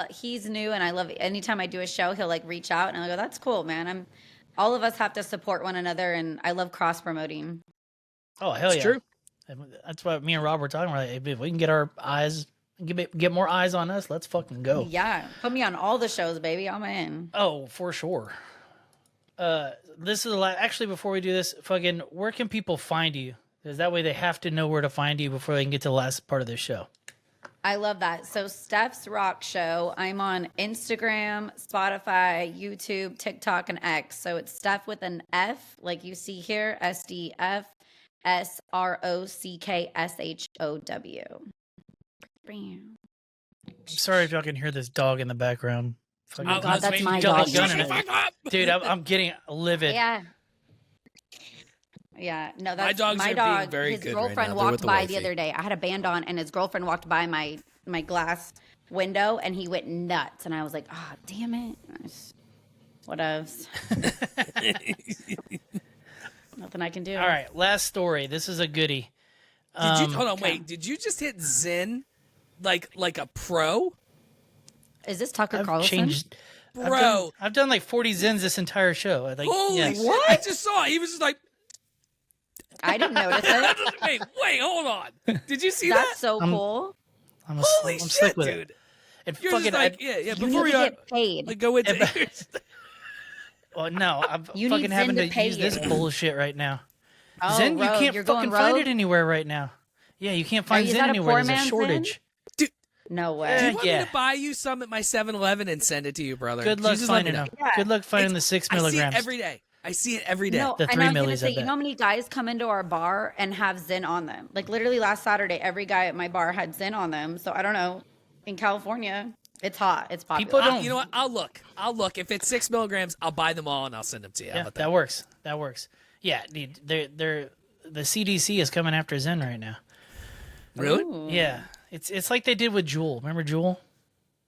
he's new, and I love anytime I do a show, he'll like reach out, and I go, "That's cool, man." All of us have to support one another, and I love cross promoting. Oh hell It's yeah! true. That's what me and Rob were talking about. If we can get our eyes, get more eyes on us, let's fucking go. Yeah, put me on all the shows, baby. I'm in. Oh, for sure. This is actually before we do this, fucking, where can people find you? Because that way they have to know where to find you before they can get to the last part of this show. I love that. So Stef's Rock Show. I'm on Instagram, Spotify, YouTube, TikTok, and X. So it's Stef with an F, like you see here, SDF SROCKSHOW. I'm sorry if y'all can hear this dog in the background. Oh my God, that's my dog. Dude, I'm getting livid. Yeah. Yeah, no, that's dogs my are dog. being very His good girlfriend right now. They're walked with the by the wifey. other day. I had a band on, and his girlfriend walked by my glass window, and he went nuts. And I was like, "Oh, damn it! Whatevs." Nothing I can do. All right, last story. This is a goodie. Did you hold on? Wait, did you just hit Zen like a pro, Is this Tucker I've Carlson? changed. bro? I've done like 40 Zens this entire show. Like, Holy yes. shit! I just saw it. He was just like, I didn't notice it. wait, hold on. Did you see That's that? so cool. I'm Holy slick shit, with dude! it. And You're fucking, just like, yeah. You Before need we to get paid. like, go into well, no, I'm You fucking need having Zen to to pay use this you. bullshit right now. Oh, Zen, you rogue. can't You're fucking going find rogue? it anywhere right now. Yeah, you can't find Is Zen that a anywhere. poor There's a man's shortage. No Do way. you want Yeah. me to buy you some at my 7-Eleven and send it to you, brother? Good You luck just let me finding know. them. Yeah. Good luck finding the 6 I see milligrams. it every day. I see it every day. No, The and 3 I was gonna millis, I say, you bet. know how many guys come into our bar and have Zen on them? Like literally last Saturday, every guy at my bar had Zen on them. So I don't know. In California, it's hot. It's popular. People don't- You know what? I'll look. If it's 6 milligrams, I'll buy them all and I'll send them to you. How Yeah, about that works. That works. Yeah, dude, the CDC is coming after Zen right now. Really? Ooh. Yeah, it's like they did with Juul. Remember Juul?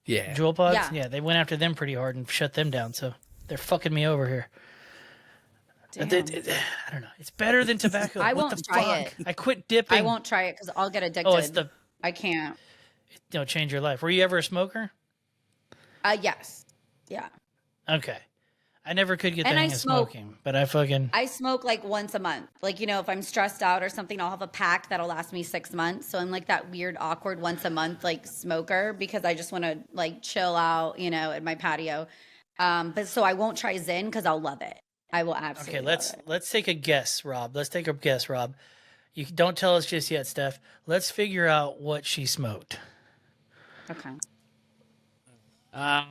Yeah. Juul pods? Yeah. They went after them pretty hard and shut them down. So they're fucking me over here. Damn. I don't know. It's better than tobacco. I What won't the try fuck? it. I quit dipping. I won't try it because I'll get addicted. Oh, it's the I can't. change your life. Were you ever a smoker? Yes. Yeah. Okay. I never could get the And I hang of smoke. smoking, but I fucking I smoke like once a month. Like, you know, if I'm stressed out or something, I'll have a pack that'll last me 6 months. So I'm like that weird, awkward once a month, like smoker because I just want to like chill out, you know, at my patio. But so I won't try Zen because I'll love it. I will absolutely okay. love it. Let's take a guess, Rob. Let's take a guess, Rob. You don't tell us just yet, Steph. Let's figure out what she smoked. Okay. Um,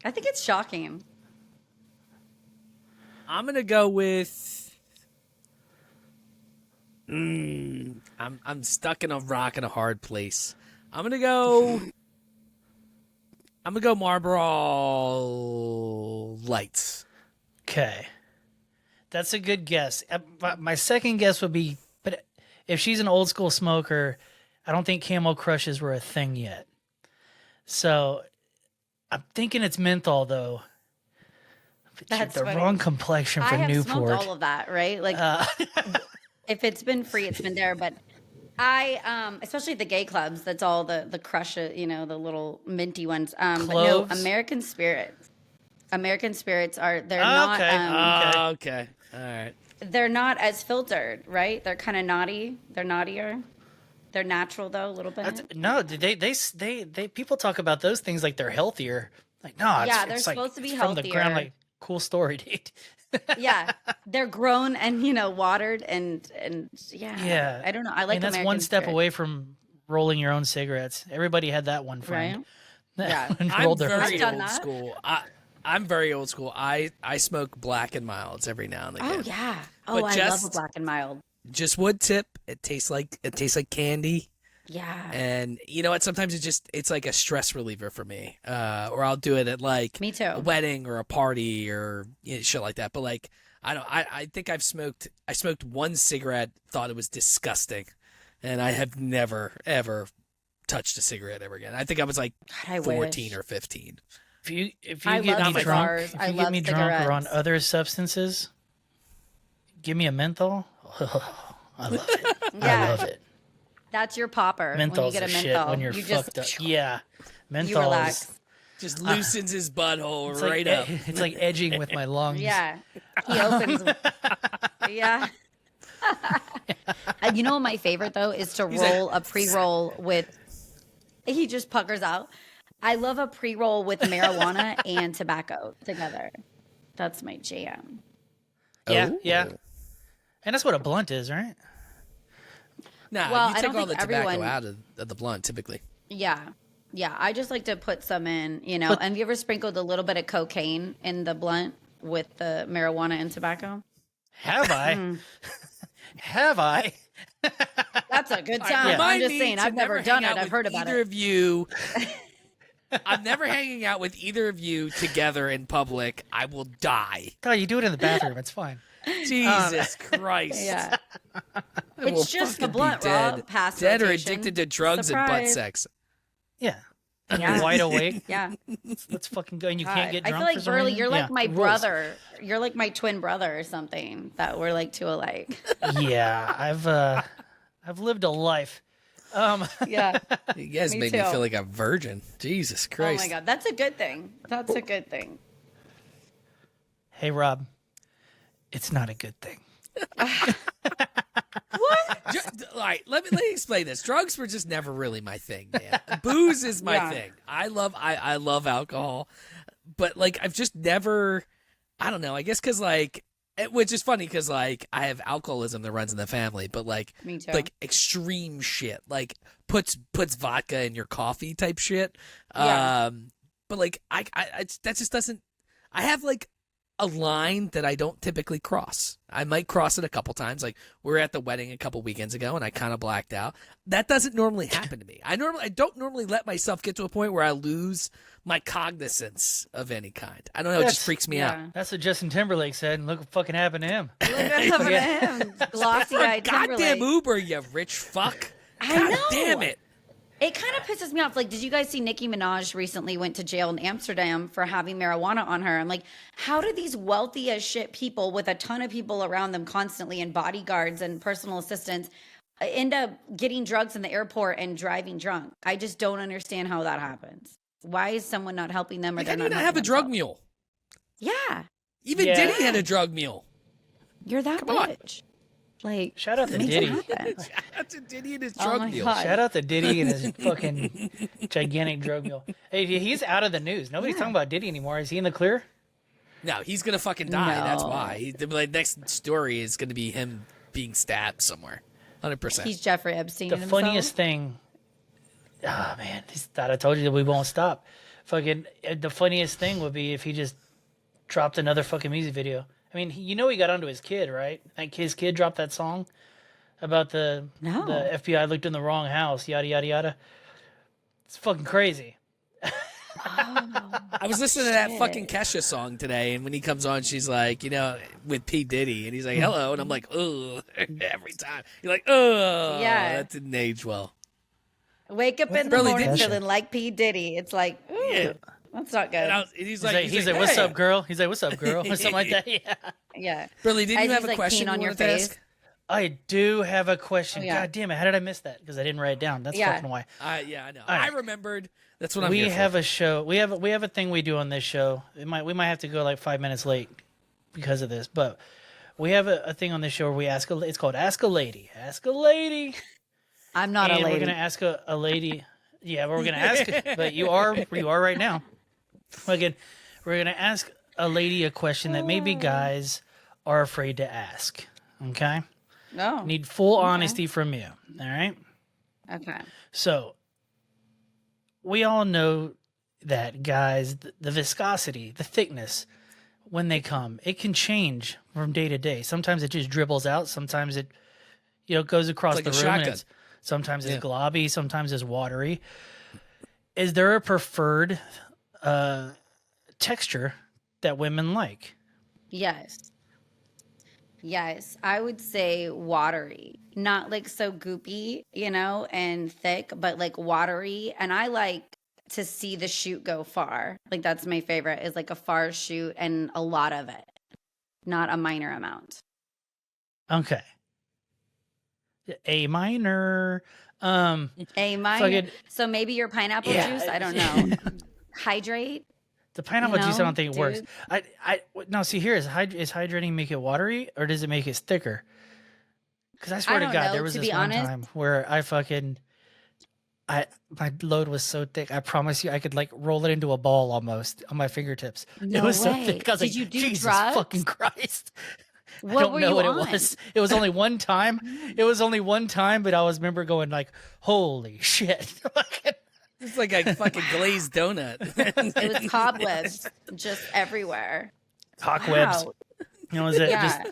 I think it's shocking. I'm gonna go with. I'm stuck in a rock and a hard place. I'm gonna go Marlboro Lights. Okay. That's a good guess. My second guess would be, but if she's an old school smoker, I don't think Camel Crushes were a thing yet. So I'm thinking it's menthol, though. That's the funny. wrong complexion for I have Newport. smoked all of that, right? Like, if it's been free, it's been there. But I, especially at the gay clubs, that's all the crush, you know, the little minty ones. But no, Cloves? American Spirits. American Spirits they're not, Okay. All right. they're not as filtered, right? They're kind of naughty. They're naughtier. They're natural though, a little bit. No, they people talk about those things like they're healthier. Like, no, it's, Yeah, they're it's like, supposed to be it's from the ground. healthier. Like, cool story, dude. Yeah, they're grown and watered and yeah. Yeah. I don't know. I like. that's American one step Spirit, away from rolling your own cigarettes. Everybody had that one friend. right? Yeah. That I'm rolled their very I've done old that. school. I'm very old school. I smoke Black and Milds every now and again. Oh yeah. Oh, But I love just- a black and mild. Just wood tip. It tastes like candy. Yeah. And you know what? Sometimes it's like a stress reliever for me. Or I'll do it at like Me too. a wedding or a party or shit like that. But like I think I smoked one cigarette, thought it was disgusting, and I have never ever touched a cigarette ever again. I think I was like God, I 14 wish. or 15. If you I get love me drunk, cigars. if I you get love me drunk or on cigarettes. other substances, give me a menthol. I love it. I Yeah. love it. That's your popper. When you Menthol's get a the menthol, shit when you're you fucked just, up. Yeah, you menthol relax. Just loosens his butthole It's right like, up. It's like edging with my lungs. Yeah. He opens. Yeah. You know what my favorite though is to roll a pre-roll with. He just puckers out. I love a pre-roll with marijuana and tobacco together. That's my jam. Yeah, Oh. yeah. And that's what a blunt is, right? Nah, Well, you I take don't all the think tobacco everyone- out of the blunt typically. Yeah. Yeah. I just like to put some in, you know. Have you ever sprinkled a little bit of cocaine in the blunt with the marijuana and tobacco? Have I? Have I? That's a good All right, time. I'm remind just me saying, to I've never hang done it. out I've with heard about either it. of you. I'm never hanging out with either of you together in public. I will die. God, you do it in the bathroom. It's fine. Jesus Christ. Yeah. I will It's just the fucking be blunt, dead. Rob. Past Dead or rotation. addicted to drugs and butt Surprise. sex. Yeah. Yeah. Wide awake. Yeah. Let's fucking go. And you can't get I drunk. feel like for some Burley, reason? you're like Yeah. my Rules. brother. You're like my twin brother or something. That we're like two alike. Yeah, I've lived a life. Yeah. You guys Me made me too. feel like a virgin. Jesus Oh Christ. my god, that's a good thing. That's a good thing. Hey, Rob, it's not a good thing. All right, let me explain this. Drugs were just never really my thing, man. Booze is my Yeah. thing. I love alcohol, but like I've just never. I don't know. I guess because which is funny because like I have alcoholism that runs in the family, but like Me too. like extreme shit, like puts vodka in your coffee type shit. Yeah. But like I that just doesn't. I have like a line that I don't typically cross. I might cross it a couple times. Like we were at the wedding a couple weekends ago and I kind of blacked out. That doesn't normally happen to me. I don't normally let myself get to a point where I lose my cognizance of any kind. I don't know. It just freaks me out. Yeah. That's what Justin Timberlake said, and look what fucking happened to him. Look what happened to him. Glossy eyed Goddamn Timberlake. Uber, you rich fuck. I God know. damn it. It kind of pisses me off. Like, did you guys see Nicki Minaj recently went to jail in Amsterdam for having marijuana on her? I'm like, how do these wealthy as shit people with a ton of people around them constantly and bodyguards and personal assistants end up getting drugs in the airport and driving drunk? I just don't understand how that happens. Why is someone not helping them or Like, they're how do not you not helping have a drug themselves? mule? Yeah, Even Yeah. Diddy had a drug mule. you're that Come on. rich. Like, Shout out to make Diddy. it happen. That's a Diddy and his Oh drug my mule. God. Shout out to Diddy and his fucking gigantic drug mule. Hey, he's out of the news. Nobody's talking about Diddy anymore. Is he in the clear? No, he's gonna fucking die. That's No. why. The next story is gonna be him being stabbed somewhere. 100%. He's Jeffrey Epstein. The himself. funniest thing. Oh man, thought I told you that we won't stop. Fucking the funniest thing would be if he just dropped another fucking music video. I mean, you know he got onto his kid, right? Like his kid dropped that song about the FBI looked in the wrong house, yada yada yada. It's fucking crazy. I was listening to that fucking Kesha song today, and when he comes on, she's like, with P. Diddy, and he's like, hello, and I'm like, ugh, every time. You're like, ugh, Yeah. that didn't age well. Wake up in the Burley, morning didn't you- feeling like P. Diddy. It's like, ooh, Yeah. that's not good. And he's like, He's like, "What's hey. up, girl?" He's like, "What's up, girl?" Or something like that. Yeah. Yeah. Burley, didn't As you have he's, a like, question peeing on you your wanted to face. ask? I do have a question. Oh, yeah. God damn it! How did I miss that? Because I didn't write it down. That's Yeah. fucking why. Yeah, I know. All right. I remembered. That's what I'm We here have for. a show. We have a thing we do on this show. We might have to go like 5 minutes late because of this, but we have a thing on this show where we ask it's called Ask a Lady. Ask a Lady. I'm not and a lady. we're gonna ask a lady. Yeah, we're gonna ask, but you are right now. Again, we're gonna ask a lady a question that maybe guys are afraid to ask. Okay, No. need full honesty from you. All right. Okay. So we all know that guys, the viscosity, the thickness, when they come, it can change from day to day. Sometimes it just dribbles out. Sometimes it, goes across It's the like a room. shotgun. Sometimes it's Yeah. globby. Sometimes it's watery. Is there a preferred texture that women like? Yes. Yes. I would say watery. Not like so goopy, and thick, but like watery. And I like to see the shoot go far. Like that's my favorite is like a far shoot and a lot of it, not a minor amount. Okay. A minor. Hey, mine. Fucking- So maybe your pineapple Yeah. juice. I don't know. Hydrate. The pineapple juice, I know, don't think it works. dude. No. See, here is hydrating make it watery, or does it make it thicker? Because I swear to don't God, know, there was to this be one honest. time where my load was so thick. I promise you, I could like roll it into a ball almost on my fingertips. It No was so way. thick. I was Did like, you do Jesus drugs? fucking Christ! I What don't were know you what on? it was. It was only one time. It was only one time, but I was remember going like, "Holy shit!" It's like a fucking glazed donut. It was cobwebs just everywhere. Cockwebs. Wow. You know, was it Yeah.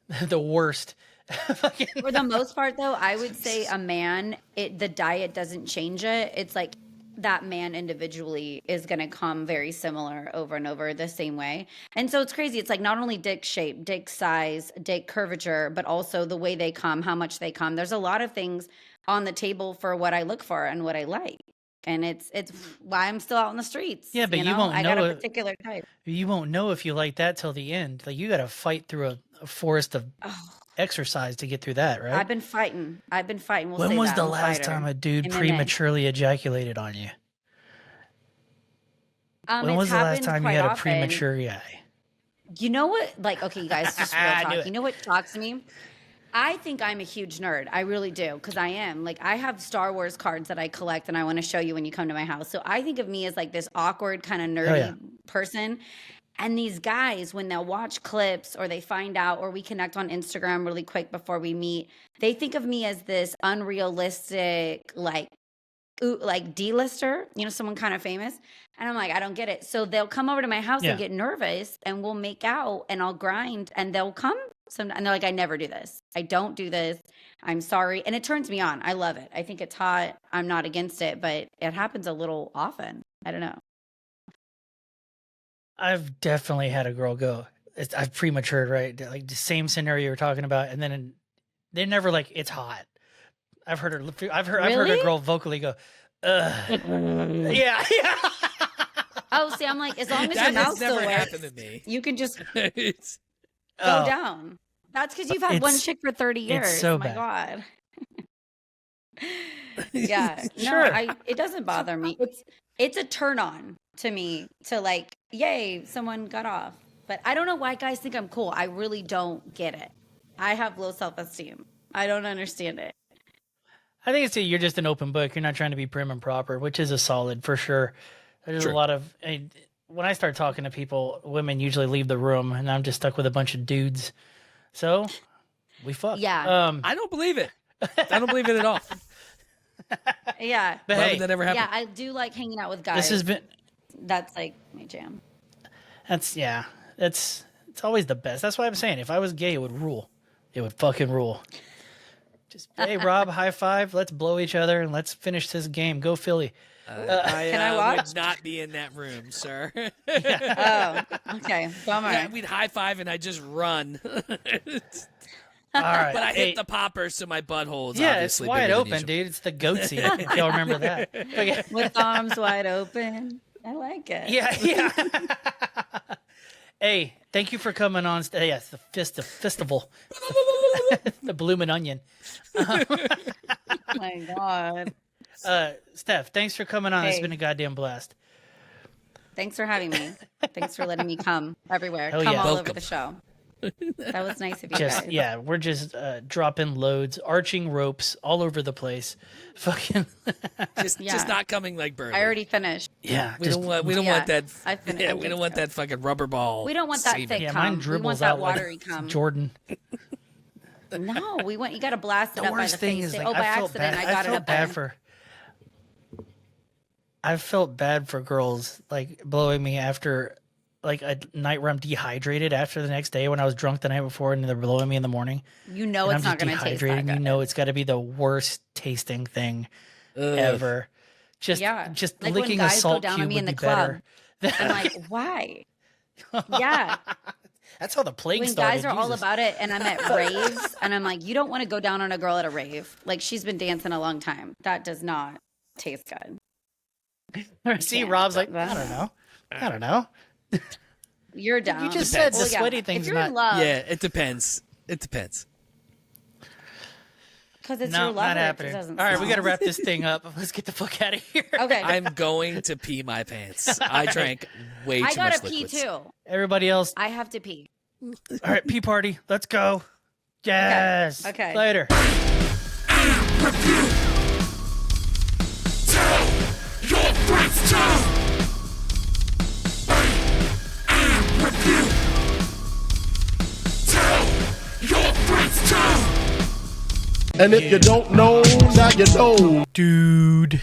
just the worst? Fucking- For the most part, though, I would say a man, the diet doesn't change it. It's like that man individually is going to come very similar over and over the same way. And so it's crazy. It's like not only dick shape, dick size, dick curvature, but also the way they come, how much they come. There's a lot of things on the table for what I look for and what I like. And it's why I'm still out in the streets. Yeah, but you won't I got know a it- particular type. You won't know if you like that till the end. Like you got to fight through a forest of exercise to get through that, right? I've been fighting. We'll When say was that. the I'm a last fighter. time a dude MMA. prematurely ejaculated on you? When It's was the last happened time you quite had a often. premature guy? You know what? Like, okay, you guys, just real I knew talk. it. You know what talks to me? I think I'm a huge nerd. I really do, because I am. Like, I have Star Wars cards that I collect, and I want to show you when you come to my house. So I think of me as like this awkward, kind of nerdy yeah. person. And these guys, when they'll watch clips or they find out or we connect on Instagram really quick before we meet, they think of me as this unrealistic, like D-lister, someone kind of famous. And I'm like, I don't get it. So they'll come over to my house Yeah. and get nervous and we'll make out and I'll grind and they'll come and they're like, I never do this. I don't do this. I'm sorry. And it turns me on. I love it. I think it's hot. I'm not against it, but it happens a little often. I don't know. I've definitely had a girl go. I've prematured, right? Like the same scenario you were talking about, and then they're never like, "It's hot." I've heard a Really? girl vocally go, "Ugh." Yeah, yeah. Oh, see, I'm like, as long as your That mouth has still never works, happened to me. you can just It's- go Oh, down. That's because you've had one It's- chick for 30 years. it's so Oh my bad. God. Yeah. Sure. No, it doesn't bother me. It's a turn on to me to like, yay, someone got off. But I don't know why guys think I'm cool. I really don't get it. I have low self-esteem. I don't understand it. I think you're just an open book. You're not trying to be prim and proper, which is a solid for sure. There's True. a lot of when I start talking to people, women usually leave the room, and I'm just stuck with a bunch of dudes. So we fuck. Yeah. I don't believe it. I don't believe it at all. Yeah. But Why hey, would that ever happen? Yeah, I do like hanging out with guys. this has been. That's like my jam. It's always the best. That's why I'm saying if I was gay, it would rule. It would fucking rule. Just hey, Rob, high five. Let's blow each other and let's finish this game. Go Philly. Can I watch? would not be in that room, sir. Oh, okay. Bummer. Yeah, we'd high five and I'd just run. All right, But I hey, hit the popper, so my butthole is yeah, it's obviously wide bigger than open, usual. dude. It's the goatsy. If y'all remember that. Okay. With arms wide open. I like it. Yeah, yeah. Hey, thank you for coming on. Yes, the festival, the bloomin' onion. Oh my God. Steph, thanks for coming on. It's Hey. been a goddamn blast. Thanks for having me. Thanks for letting me come everywhere. Hell Come yeah. all Welcome. over the show. That was nice of you Just guys. yeah, we're just dropping loads, arching ropes all over the place. Fucking Just Yeah. not coming like Burley. I already finished. yeah. We just, don't want. We don't Yeah, want that. I finished. Yeah, we don't want that fucking rubber ball. We don't want that semen. thick yeah, cum. mine We want dribbles that out watery like cum. Jordan. No, you got to blast it The up by worst the thing face. is Say, like oh, by I felt accident, bad. I got it felt up bad there. for. I felt bad for girls like blowing me after like a night where I'm dehydrated after the next day when I was drunk the night before and they're blowing me in the morning. You know and it's I'm not just going to taste dehydrated. that And good. you know it's got to be the worst tasting thing Ugh. ever. Just Yeah. just Like when licking a guys go salt down on cube me would in be the club. better. I'm like, why? Yeah. That's how the plague When started. guys are all Jesus. about it and I'm at raves and I'm like, you don't want to go down on a girl at a rave. Like she's been dancing a long time. That does not taste good. See, can't. Rob's like, I don't know. You're down. You just said the Well, yeah. sweaty thing's If you're in not. love, Yeah, it depends. It depends. Because it's No, your lever. not happening. All right, we got to wrap this thing up. Let's get the fuck out of here. Okay. I'm going to pee my pants. I drank way too much I gotta liquids. pee too. Everybody else, I have to pee. all right, pee party. Let's go. Yes. Okay. Later. And if you don't know, now you know. Dude.